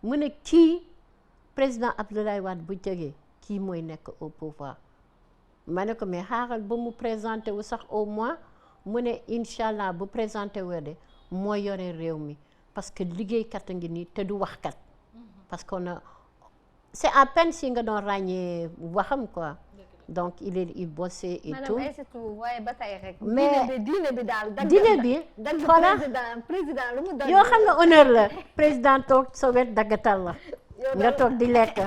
mu ne kii président Abdoulaye Wade bu jógee kii mooy nekk au pouvoir ma ne ko mais xaaral ba mu présenté wu sax au moins mu ne incha allah bu présenté wu de mooy yore réew mi parce que liggéeykat a ngi nii te du waxkat parce qu'on a c'est à peine si nga doon ràññee waxam quoi donc il bossait et tout waaye ba tey rek mais dîner bi daal dîner bi voilà président lu mu dagg yoo xam nga honneur la président toog sa wet daggatal la nga toog di lekk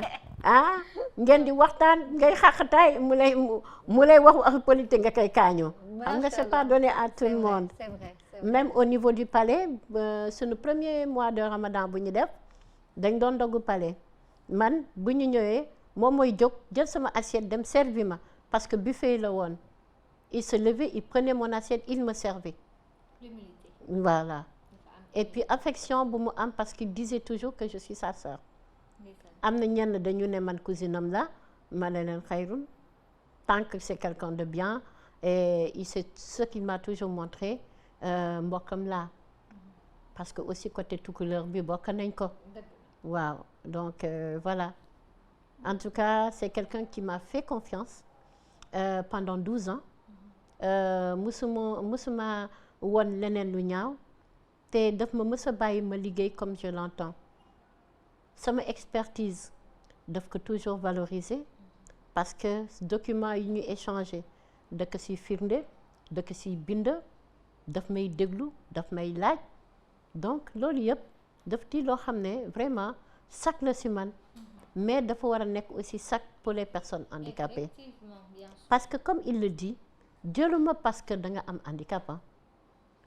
ah ngeen di waxtaan ngay xaqataay mu lay wax ak politique nga koy kaañoo xam nga c'est pas donné à tout le monde c'est vrai même au niveau du palais suñu premier mois de Ramadan bu ñu def dañ doon doggu palais man bu ñu ñëwee moom mooy jóg jël sama assiette dem servi ma parce que buffet la woon il se levait il prenait mon assiette il me servait voilà et puis affection bu mu am parce qu'il disait toujours que je suis sa sœur am na ñenn dañu ne man cousine am la ma ne leen xayrun tant que c'est quelqu'un de bien et c'est ce qu'il m'a toujours montré mbokkam la parce que aussi côté tukuleur bi bokk nañ ko waaw donc voilà en tout cas c'est quelqu'un qui m'a fait confiance pendant 12 ans musuma woon leneen lu ñaaw te daf ma mës a bàyyi ma liggéey comme je l'entends sama expertise daf ko toujours valoriser parce que document yi ñu échangé da ko si firnde da ko si bind daf may déglu daf may laaj donc loolu yëpp daf di loo xam ne vraiment sac la si man mais dafa war a nekk aussi sac pour les personnes handicapées parce que comme il le dit jëluma parce que da nga am handicap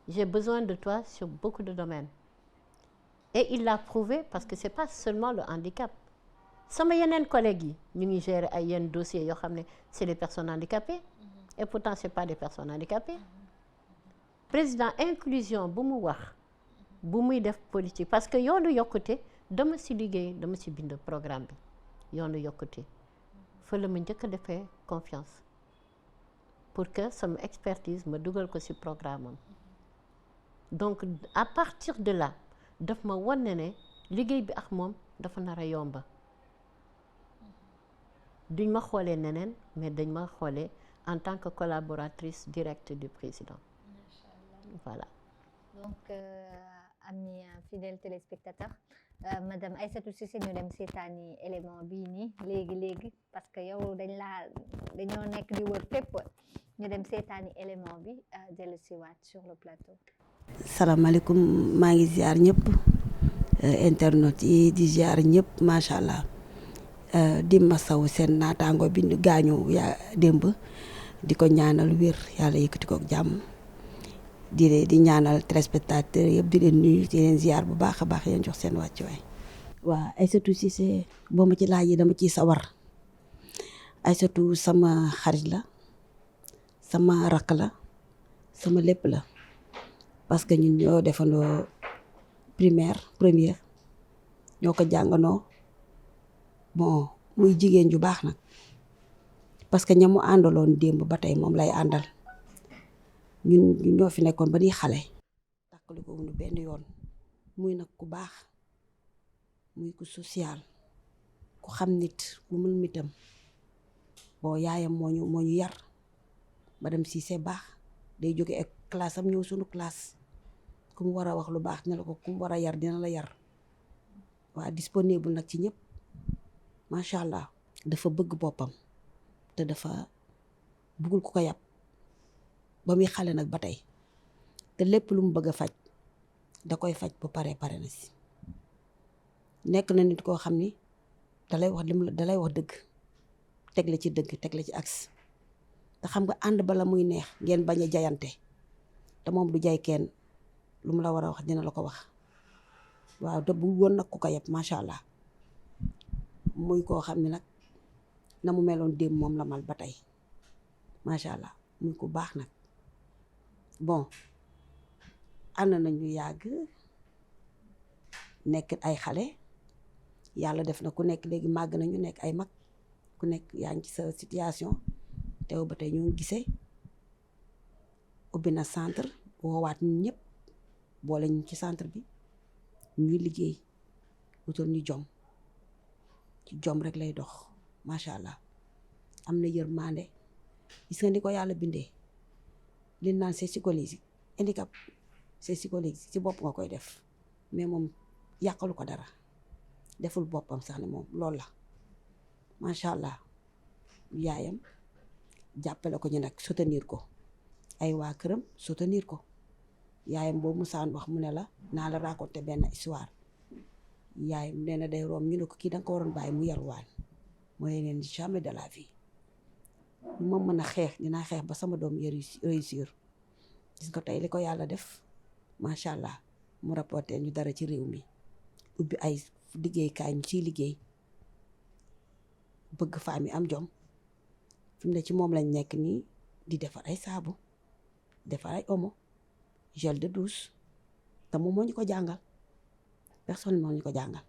j'ai besoin de toi sur beaucoup de domaines et il l'a prouvé parce que c'est pas seulement le handicap sama yeneen collègues yi ñu ngi gérer ay yenn dossiers yoo xam ne c'est des personnes handicapées et pourtant c'est pas des personnes handicapées président inclusion bu mu wax bu muy def politique parce que yoonu yokkute dama ci liggéey dama ci bind programme bi yoonu yokkute fa la ma njëkk a defee confiance pour que sama expertise ma dugal ko ci programme am donc à partir de là daf ma wan ne liggéey bi ak moom dafa nar a yomba duñ ma xoolee neneen mais dañ ma xoolee en tant que collaboratrice directe du président voilà donc amis fidèles téléspectateurs madame Aïssatou Cissé ñu dem seetaani élément bii nii léegi parce que yow dañoo nekk di wër fépp ñu dem seetaani élément bi dellu siwaat sur le plateau. salaamaaleykum maa ngi ziar ñëpp internet yi di ziar ñëpp macha allah di masawu seen naataango bi gaañu yaa démb di ko ñaanal wér yàlla yëkkati ko ak jàmm di ñaanal téléspectateur yëpp di leen nuyu di leen ziar bu baax a baax yéen jox seen wàccuwaay. waaw Aïssatou Cissé boo ma ci laajee dama ciy sawar Aïssatou sama xarit la sama rakk la sama lépp la parce que ñun ñoo defandoo première ñoo ko jànganoo bon muy jigéen ju baax nag parce que ñamu àndaloon démb ba tey moom lay àndal ñun ñoo fi nekkoon ba ni xale tàkkali ko wunu benn yoon muy nag ku baax muy ku social ku xam nit ku mën nitam bon yaayam moo ñu yar madame Cissé baax day jóge ak classe am ñëw sunu classe ku mu war a wax lu baax ne la ko ku mu war a yar dina la yar waa disponible nag ci ñëpp macha allah dafa bëgg boppam te dafa bëggul ku ko yab ba muy xale nag ba tey te lépp lu mu bëgg a faj da koy faj bu pare na si nekk na nit koo xam ni dalay wax dëgg teg la ci dëgg teg la ci axe te xam nga ànd bala muy neex ngeen bañ a jayante te moom du jay kenn lu mu la war a wax dina la ko wax waaw te bu woon nag ku ko yab macha allah muy koo xam ne nag na mu meloon démb moom la mal ba tey macha allah muy ku baax nag bon ànd nañu yàgg nekk ay xale yàlla def na ku nekk léegi màgg nañu nekk ay mag ku nekk yaa ngi ci sa situation teew ba tey ñoo gisee ubbi na centre woowaat ñun ñëpp boole ñu ci centre bi ñuy liggéey wutal ñu jom ci jom rek lay dox macha allah am na yërmande gis nga ni ko yàlla bindee li naan c'est psychologique handicap c'est psychologique ci bopp nga koy def mais moom yàqalu ko dara deful boppam sax ne moom loolu la macha allah yaayam jàppale ko ñu nag soutenir ko ay waa këram soutenir ko yaayam boobu musaan wax mu ne la naa la raconter benn histoire yaayam nee na day room ñu ne ko kii danga ko waroon bàyyi mu yarwaan mooy leen jamais de la vie lu ma mën a xeex dinaa xeex ba sama doom réussir gis nga tey li ko yàlla def macha allah mu rapporté ñu dara ci réew mi ubbi ay liggéeykaay ñu ciy liggéey bëgg femme yi am jom fi mu ne ci moom lañ nekk nii di defar ay saabu defar ay omo gel de douche te moom moo ñu ko jàngal personne moo ñu ko jàngal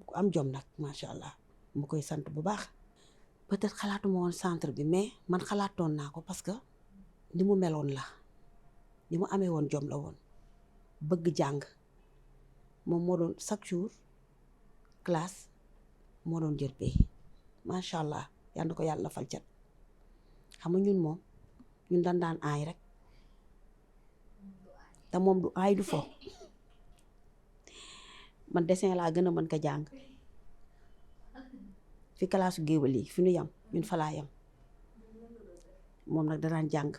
ku am jom nag macha allah mu koy sant bu baax. peut-être xalaatuma woon centre bi mais man xalaatoon naa ko parce que ni mu meloon la ni mu amee woon jom la woon bëgg jàng moom moo doon chaque jour classe moo doon jël pay macha allah yal na ko yàlla fal cat xam nga ñun moom ñun daan aay rek te moom du aay du fo man dessin laa gën a mën ko jàng fi classe géewal yi fi ñu yam ñun fa laa yam moom nag danaan jàng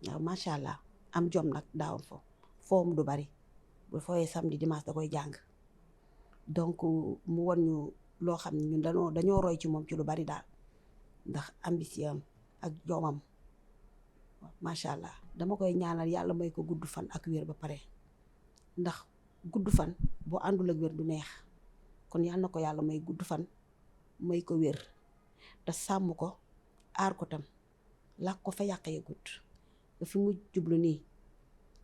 waaw macha allah am jom nag daawam foom du bari bu fooyee samedi dimanche da koy jàng donc mu won ñu loo xam ne ñun dañoo roy ci moom ci lu bari daal ndax ambition ak jomam macha allah dama koy ñaanal yàlla may ko gudd fan ak wér ba pare ndax gudd fan boo àndul ak wér du neex kon yàlla na ko yàlla may gudd fan may ko wér te sàmm ko aar ko tam làkk ko fa yàqee gudd ba fi mu jublu nii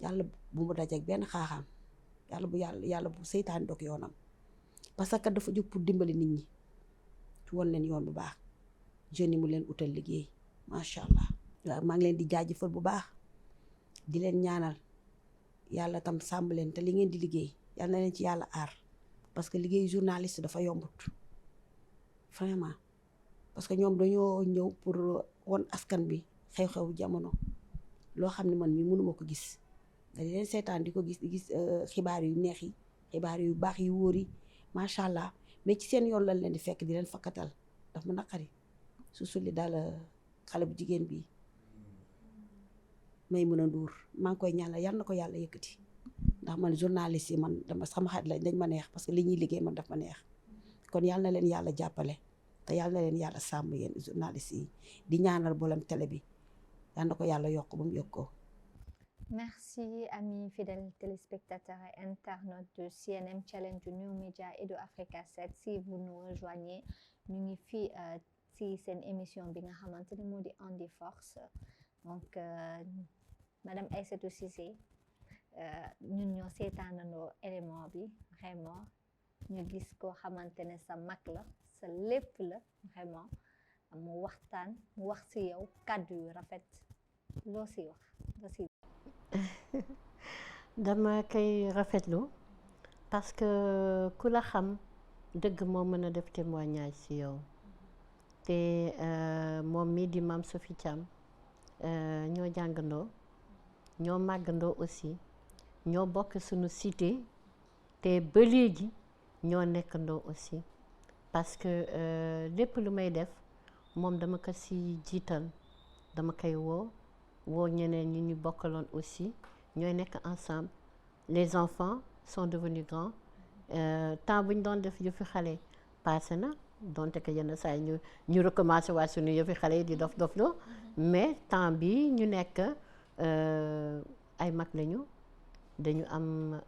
yàlla bu mu dajeek benn xaaxaam yàlla bu seytaan dog yoonam parce que dafa jóg pour dimbali nit ñi ci won leen yoon bu baax jeunes yi mu leen utal liggéey macha allah. waaw maa ngi leen di jaajëfal bu baax di leen ñaanal yàlla tam sàmm leen te li ngeen di liggéey yàlla na leen ci yàlla aar parce que liggéey journaliste dafa yombut vraiment parce que ñoom dañoo ñëw pour won askan bi xew-xew jamono loo xam ne man mi mënuma ko gis da di leen seetaan di ko gis di gis xibaar yu neex yi xibaar yu baax yu wóor yi macha allah mais ci seen yoon lañ leen di fekk di leen fakkatal daf ma naqari su sulli daal xale bu jigéen bi Maimouna Ndour maa ngi koy ñaanal yal na ko yàlla yëkkati ndax man journaliste yi man dama sama xarit lañ dañ ma neex parce que li ñuy liggéey man daf ma neex kon yal na leen yàlla jàppale te yal na leen yàlla sàmm yéen journaliste yi di ñaanal boolem télé bi yal na ko yàlla yokk ba mu yokk ko. Merci, amis fidèles téléspectateurs et internautes de CNM Challenge New Media et de Africa 7. Si vous nous rejoignez, ñu ngi fii ci seen émission bi nga xamante ne moo di Andi Force donc madame Aïssatou Cissé ñun ñoo seetaanandoo élément bi vraiment ñu gis koo xamante ne sa mag la sa lépp la vraiment mu waxtaan mu wax ci yow kàddu yu rafet loo ci wax loo ci dama koy rafetlu parce que ku la xam dëgg moo mën a def témoignage ci yow te moom mii di Mame Sophie Thiam ñoo jàngandoo ñoo màggandoo aussi ñoo bokk suñu cité te ba léegi ñoo nekkandoo aussi parce que lépp lu may def moom dama ko ci jiital dama koy woo ñeneen ñi ñu bokkaloon aussi ñooy nekk ensemble les enfants sont devenus grands temps bu ñu doon def yëfi xale passé na donte que yenn saa yi ñu recommencé waat suñu yëfi xale yi di dof loo mais temps bi ñu nekk ay mag lañu dañu am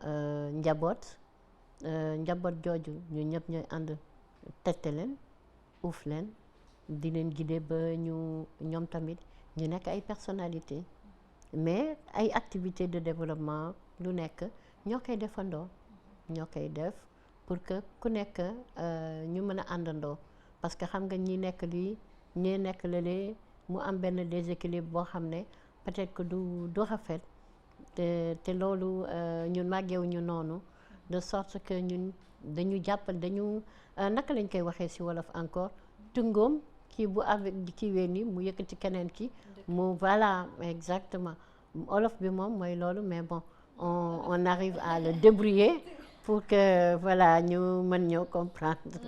njaboot jooju ñu ñëpp ñooy ànd tette leen uuf leen di leen guider ba ñoom tamit ñu nekk ay personnalité mais ay activités de développement lu nekk ñoo koy defandoo ñoo koy def pour que ku nekk ñu mën a àndandoo parce que xam nga ñi nekk lii ñi nekk lële mu am benn déséquilibre boo xam ne peut-être que du rafet te loolu ñun màggewuñu noonu de sorte que ñun dañu jàppal dañu naka lañ koy waxee ci wolof encore tungoom kii bu avec kii wee ni mu yëkkati keneen ki mu voilà exactement olof bi moom mooy loolu mais bon on arrive à le débrouiller pour que voilà ñu mën ñoo comprendre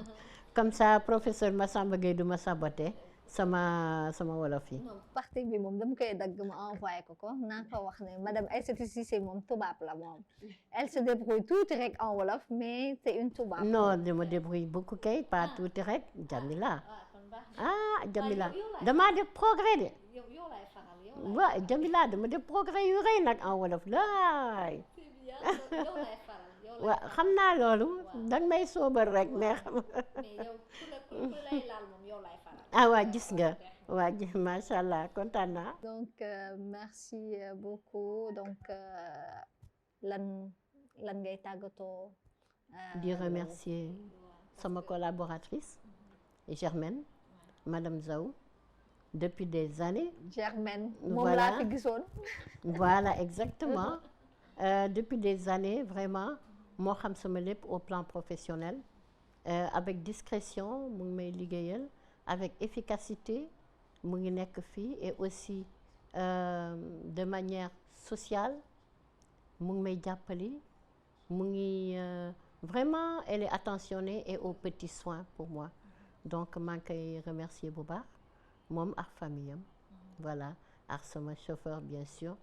comme ça professeur Massamba Gueye du ma saboté sama wolof yi. moom partie bi moom dama koy dagg ma envoyé ko naa ko wax ne madame Aïssatou Cissé moom tubaab la moom elle se débrouille tuuti rek en wolof mais c'est une tubaab. non dama débrouille beaucoup kay pas tuuti rek Jamila Jamila damaa def progrès de. waaw Jamila dama def progrès yu rëy nag en wolof laay. waaw xam naa loolu danga may soobal rek mais xam waa gis nga waa macha allah kontaan naa. donc merci beaucoup donc lan ngay tàggatoo. di remercier sama collaboratrice Germaine madame Zaw depuis des années. Germaine moom laa fi gisoon. voilà exactement depuis des années vraiment moo xam sama lépp au plan professionnel avec discrétion mu ngi may liggéeyal avec efficacité mu ngi nekk fii et aussi de manière sociale mu ngi may jàppali mu ngi vraiment elle est attentionnée et aux petits soins pour moi donc maa ngi koy remercier bu baax moom ak famille am voilà ak sama chauffeur bien sûr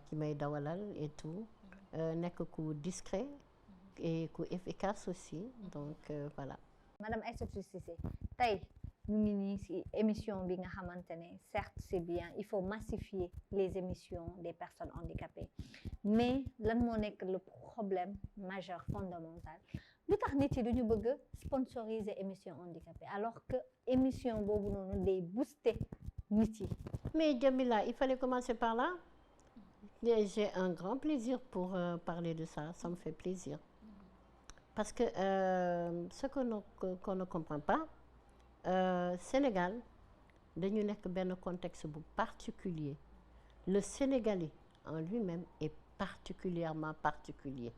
ki may dawalal et tout nekk ku discret et ku efficace aussi donc voilà. madame Aïssatou Cissé tey ñu ngi nii ci émission bi nga xamante ne certes c'est bien il faut massifier les émissions des personnes handicapées mais lan moo nekk le problème majeur fondamental lu tax nit yi duñu bëgg sponsoriser émission handicapée alors que émission boobu noonu day booster nit yi. mais Jamila il fallait commencer par là. J'ai un grand plaisir pour parler de ça me fait plaisir parce que ce qu'on ne comprend pas Sénégal dañu nekk benn contexte bu particulier le Sénégalais en lui-même est particulièrement particulier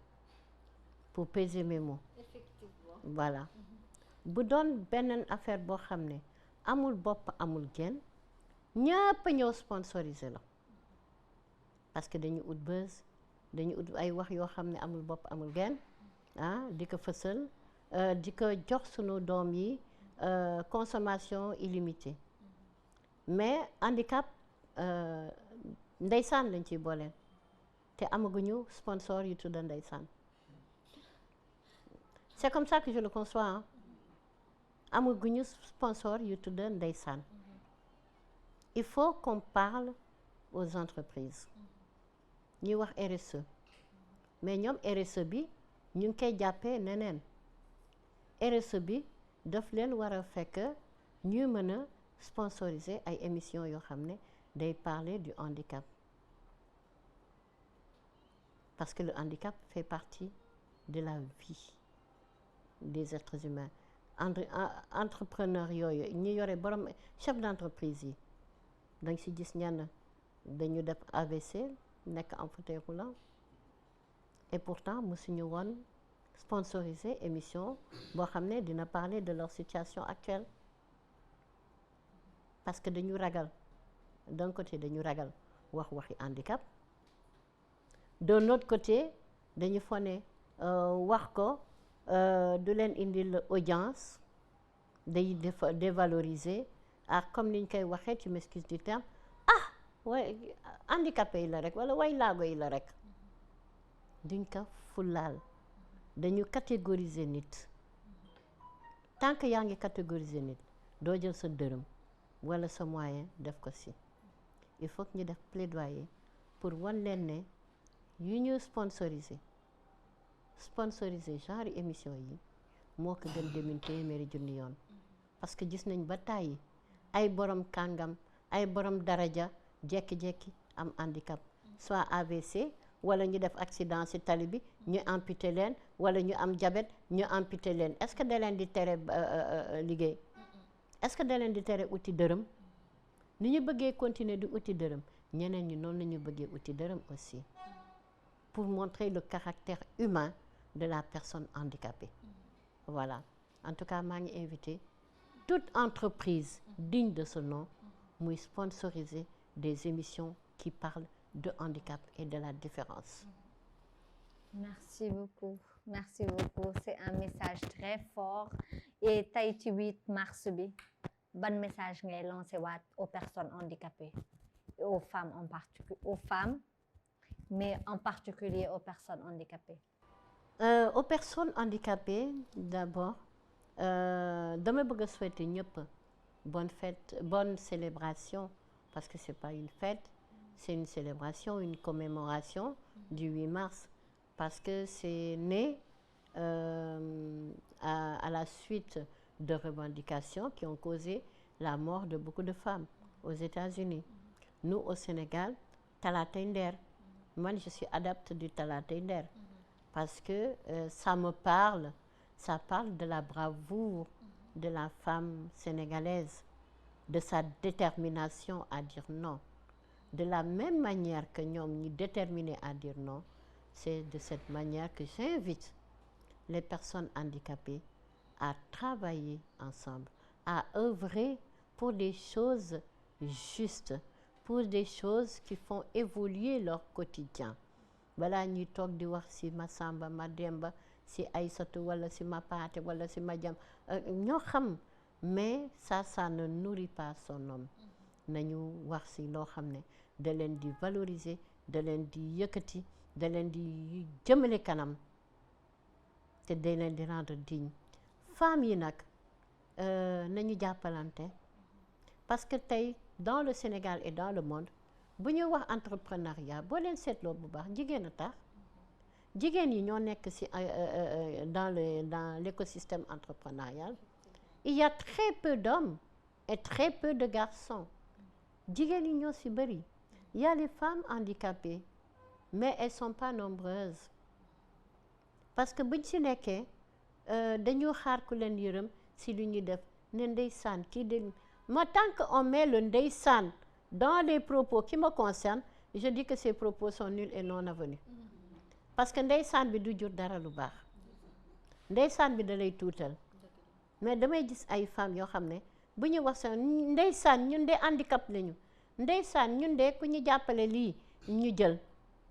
pour peser mes mots. Effectivement. Voilà bu doon beneen affaire boo xam ne amul bopp amul genn ñëpp ñëw sponsorisé la parce que dañu ut buzz dañu ut ay wax yoo xam ne amul bopp amul genn di ko fësal di ko jox sunu doom yi consommation illimitée mais handicap ndeysaan lañ ciy booleen te amaguñu sponsor yu tudd ndeysaan c'est comme ça que je le conçois amaguñu sponsor yu tudd ndeysaan il faut qu'on parle aux entreprises ñuy wax RSE mais ñoom RSE bi ñu ngi koy jàppee neneen RSE bi daf leen war a fekk ñuy mën a sponsoriser ay émissions yoo xam ne day parler du handicap parce que le handicap fait partie de la vie des êtres humains entrepreneur yooyu ñi yore borom chef d'entreprise yi danga ci gis ñenn dañu def AVC nekk en fauteuil roulant et pourtant mësuñu woon sponsoriser émission boo xam ne dina parler de leur situation actuelle parce que dañu ragal d'un côté dañu ragal waxi handicap d'un autre côté dañu fone wax ko du leen indil audience day dévaloriser comme niñ koy waxee tu m'excuses du terme way handicapé yi la rek wala way laago yi la rek duñ ko fulaal dañu catégoriser nit tant que yaa ngi catégoriser nit doo jël sa dërëm wala sa moyen def ko si il faut que ñu def plaidoyer pour wan leen ne yu ñu sponsoriser genre émission yi moo ko gën demin téeméeri junni yoon parce que gis nañ ba tàyyi ay borom kàngam ay borom daraja jekki-jekki am handicap soit AVC wala ñu def accident ci tali bi ñu amputé leen wala ñu am diabète ñu amputé leen est-ce que da leen di tere liggéey est-ce que da leen di tere uti dërëm ni ñu bëggee continuer di uti dërëm ñeneen ñi noonu la ñu bëggee uti dërëm aussi pour montrer le caractère humain de la personne handicapée voilà en tout cas maa ngi invité toute entreprise digne de ce nom muy sponsoriser des émissions qui parlent de handicap et de la différence. Merci beaucoup. Merci beaucoup. C'est un message très fort. Et tey ci 8 mars bi ban message ngay lancé waat aux personnes handicapées et aux femmes en particulier, aux femmes, mais en particulier aux personnes handicapées. Aux personnes handicapées d'abord dama bëgg a souhaiter ñëpp bonne fête, bonne célébration parce que c'est pas une fête. C'est une célébration, une commémoration du 8 mars parce que c'est né à la suite de revendications qui ont causé la mort de beaucoup de femmes aux États-Unis. Nous, au Sénégal, Talatay Nder. Moi, je suis adepte du Talatay Nder parce que ça parle de la bravoure de la femme sénégalaise, de sa détermination à dire non. De la même manière que ñoom ñi déterminés à dire non, c'est de cette manière que j'invite les personnes handicapées à travailler ensemble, à œuvrer pour des choses justes, pour des choses qui font évoluer leur quotidien. Balaa ñuy toog di wax ci Masamba Mademba ci Aïssatou wala ci Mapaate wala ci Madiam ñoo xam mais ça ne nourrit pas son homme. Nañu wax ci loo xam ne da leen di valoriser da leen di yëkkati da leen di jëmale kanam te da leen di rendre digne femmes yi nag nañu jàppalante parce que tey dans le Sénégal et dans le monde bu ñuy wax entrepreneuriat boo leen seetloo bu baax jigéen a tax jigéen yi ñoo nekk ci dans l'écosystème entrepreneurial. Il y a très peu d'hommes et très peu de garçons. Jigéen yi ñoo ci bari. Il y a les femmes handicapées mais elles sont pas nombreuses parce que buñ ci nekkee dañoo xaar ku leen yërëm ci lu ñuy def ne ndeysaan kii de moi tant qu'on met le ndeysaan dans les propos qui me concernent je dis que ces propos sont nuls et non avenus parce que ndeysaan bi du jur dara lu baax ndeysaan bi da lay tuutal mais damay gis ay femmes yoo xam ne bu ñu wax sa ndeysaan ñun de handicap lañu ndeysaan ñun de ku ñu jàppale lii ñu jël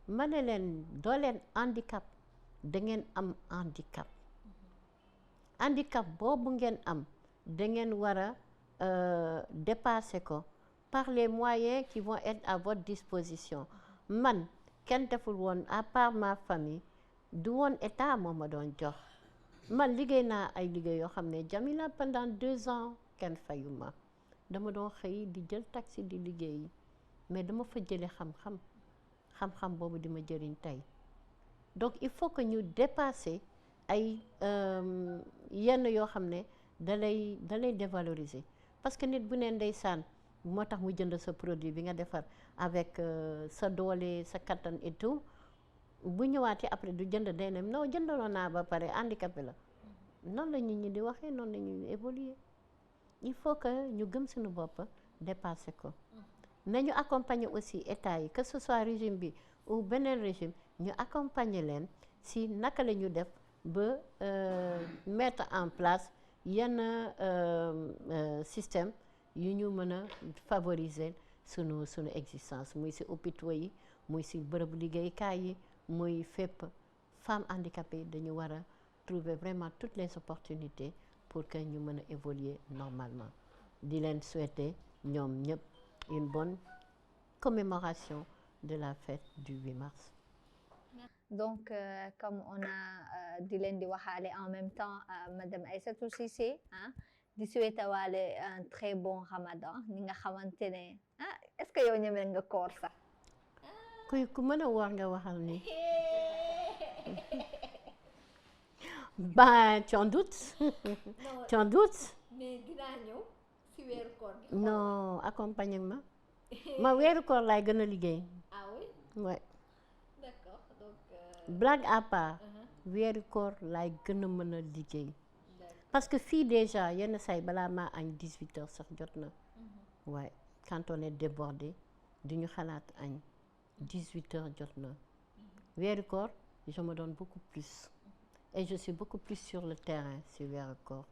ma ne leen doo leen handicap da ngeen am handicap handicap boobu ngeen am da ngeen war a dépasser ko par les moyens qui vont être à votre disposition man kenn deful woon à part ma famille du woon état moo ma doon jox man liggéey naa ay liggéey yoo xam ne Jamila pendant 2 ans kenn fayu ma dama doon xëy di jël taxi di liggéeyi mais dama fa jële xam-xam boobu di ma jëriñ tey donc il faut que ñu dépasser ay yenn yoo xam ne da lay dévaloriser parce que nit bu ne ndeysaan moo tax mu jënd sa produit bi nga defar avec sa doole sa kattan et tout bu ñëwaatee après du jënd day ne non jëndaloon naa ba pare handicapé la noonu la nit ñi di waxee noonu la ñuy évoluer il faut que ñu gëm suñu bopp dépasser ko nañu accompagner aussi état yi que ce soit régime bi ou beneen régime ñu accompagner leen si naka la ñu def ba mettre en place yenn système yu ñu mën a favoriser sunu existence muy si hôpitaux yi muy si bërëbu liggéeykaay yi muy fépp femmes handicapées dañu war a trouver vraiment toutes les opportunités pour que ñu mën a évoluer normalement di leen souhaiter ñoom ñëpp une bonne commémoration de la fête du 8 mars. Donc, comme on a di leen di waxaale en même temps Madame Aïssatou Cissé di souhaiter waale un très bon Ramadan ni nga xamante ne est-ce que yow ñeme nga koor sax. ku mën a woor nga waxal ni. Ben, tu en doutes? Tu en doutes? mais dinaa ñëw si weeru koor gi. Non, accompagnement. ma weeru koor laay gën a liggéey. ah oui. Ouais. D'accord donc. Blague à part. weeru koor laay gën a mën a liggéey. parce que fii déjà yenn say balaa maa añ 18h sax jot na. ouais quand on est débordé duñu xalaat añ 18h jot na. weeru koor je me donne beaucoup plus. et je suis beaucoup plus sur le terrain si weeru koor.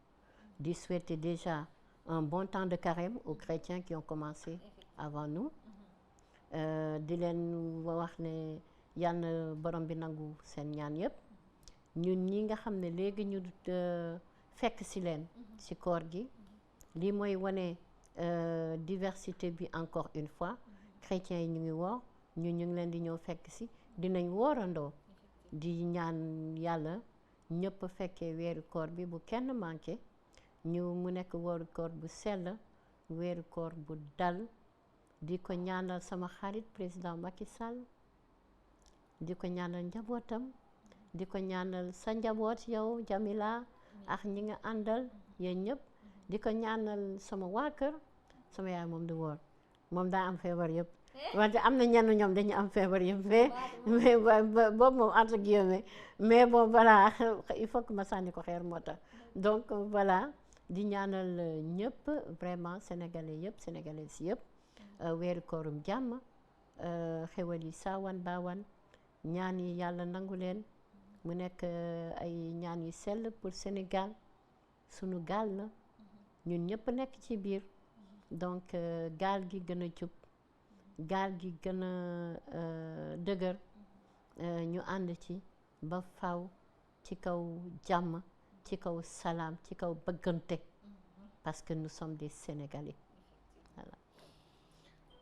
di souhaiter déjà un bon temps de carême aux chrétiens qui ont commencé avant nous. di leen wax ne yal na borom bi nangu seen ñaan yëpp. ñun ñi nga xam ne léegi ñu fekk si leen si koor gi lii mooy wane diversité bi encore une fois chrétiens yi ñu ngi woor ñu ngi leen di ñëw fekk si dinañ woorandoo di ñaan yàlla ñëpp fekkee weeru koor bi bu kenn manqué ñu mu nekk weeru koor bu sell weeru koor bu dal di ko ñaanal sama xarit président Macky Sall di ko ñaanal njabootam di ko ñaanal sa njaboot yow Jamila ak ñi nga àndal yéen ñëpp di ko ñaanal sama waa kër sama yaay moom du woor moom daa am feebar yëpp wante am na ñenn ñoom dañu am feebar yëpp mais boobu moom entre guillemets mais bon voilà il faut que ma sànni ko xeer moo tax donc voilà di ñaanal ñëpp vraiment sénégalais yëpp sénégalaises yëpp weeru koorum jàmm xewal yi saawan baawan ñaan yi yàlla nangu leen mu nekk ay ñaan yu sell pour Sénégal sunu gaal la ñun ñëpp nekk ci biir donc gaal gi gën a jub gaal gi gën a dëgër ñu ànd ci ba faw ci kaw jàmm ci kaw salaam ci kaw bëggante parce que nous sommes des Sénégalais voilà.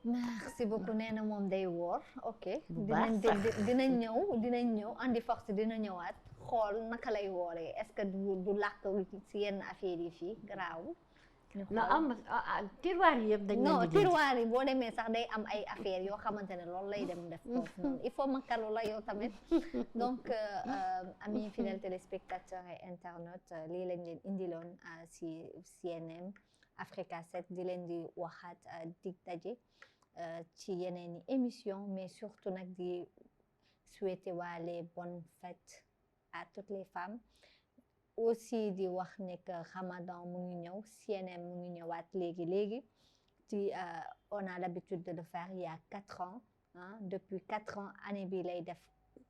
merci beaucoup nee na moom day woor ok. bu baax sax dinañ ñëw andi force dina ñëwaat xool naka lay wooree est-ce que du làkk si yenn affaires yi fii garaawul. non am tiroir yi yëpp dañ leen di non tiroir yi boo demee sax day am ay affaires yoo xamante ne loolu lay dem def foofu noonu il faut ma kalu la yow tamit donc amis fidèles téléspectateurs et internautes lii lañ leen indiloon si CNM Africa 7 di leen di waxaat dig daje ci yeneeni émission mais surtout nag di souhaiter waale bonne fête à toutes les femmes aussi di wax ne que Ramadan mu ngi ñëw CNM mu ngi ñëwaat léegi ci on a l'habitude de le faire il y a 4 ans depuis 4 ans année bi lay def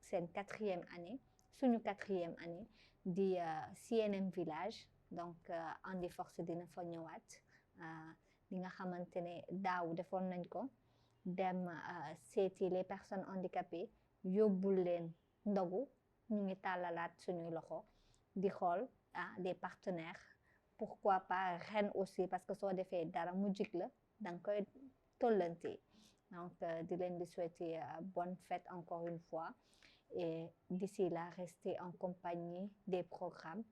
seen 4e année suñu 4e année di CNM village donc Andi Force dina fa ñëwaat li nga xamante ne daaw defoon nañ ko dem seeti les personnes handicapées yóbbul leen ndogu ñu ngi tàllalaat suñuy loxo di xool des partenaires pourquoi pas ren aussi parce que soo defee dara mu jig la danga koy tollante donc di leen di souhaiter bonne fête encore une fois et d'ici là restez en compagnie des programmes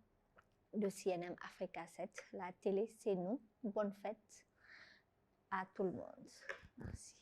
de CNM Africa 7 la télé c'est nous bonne fête à tout le monde merci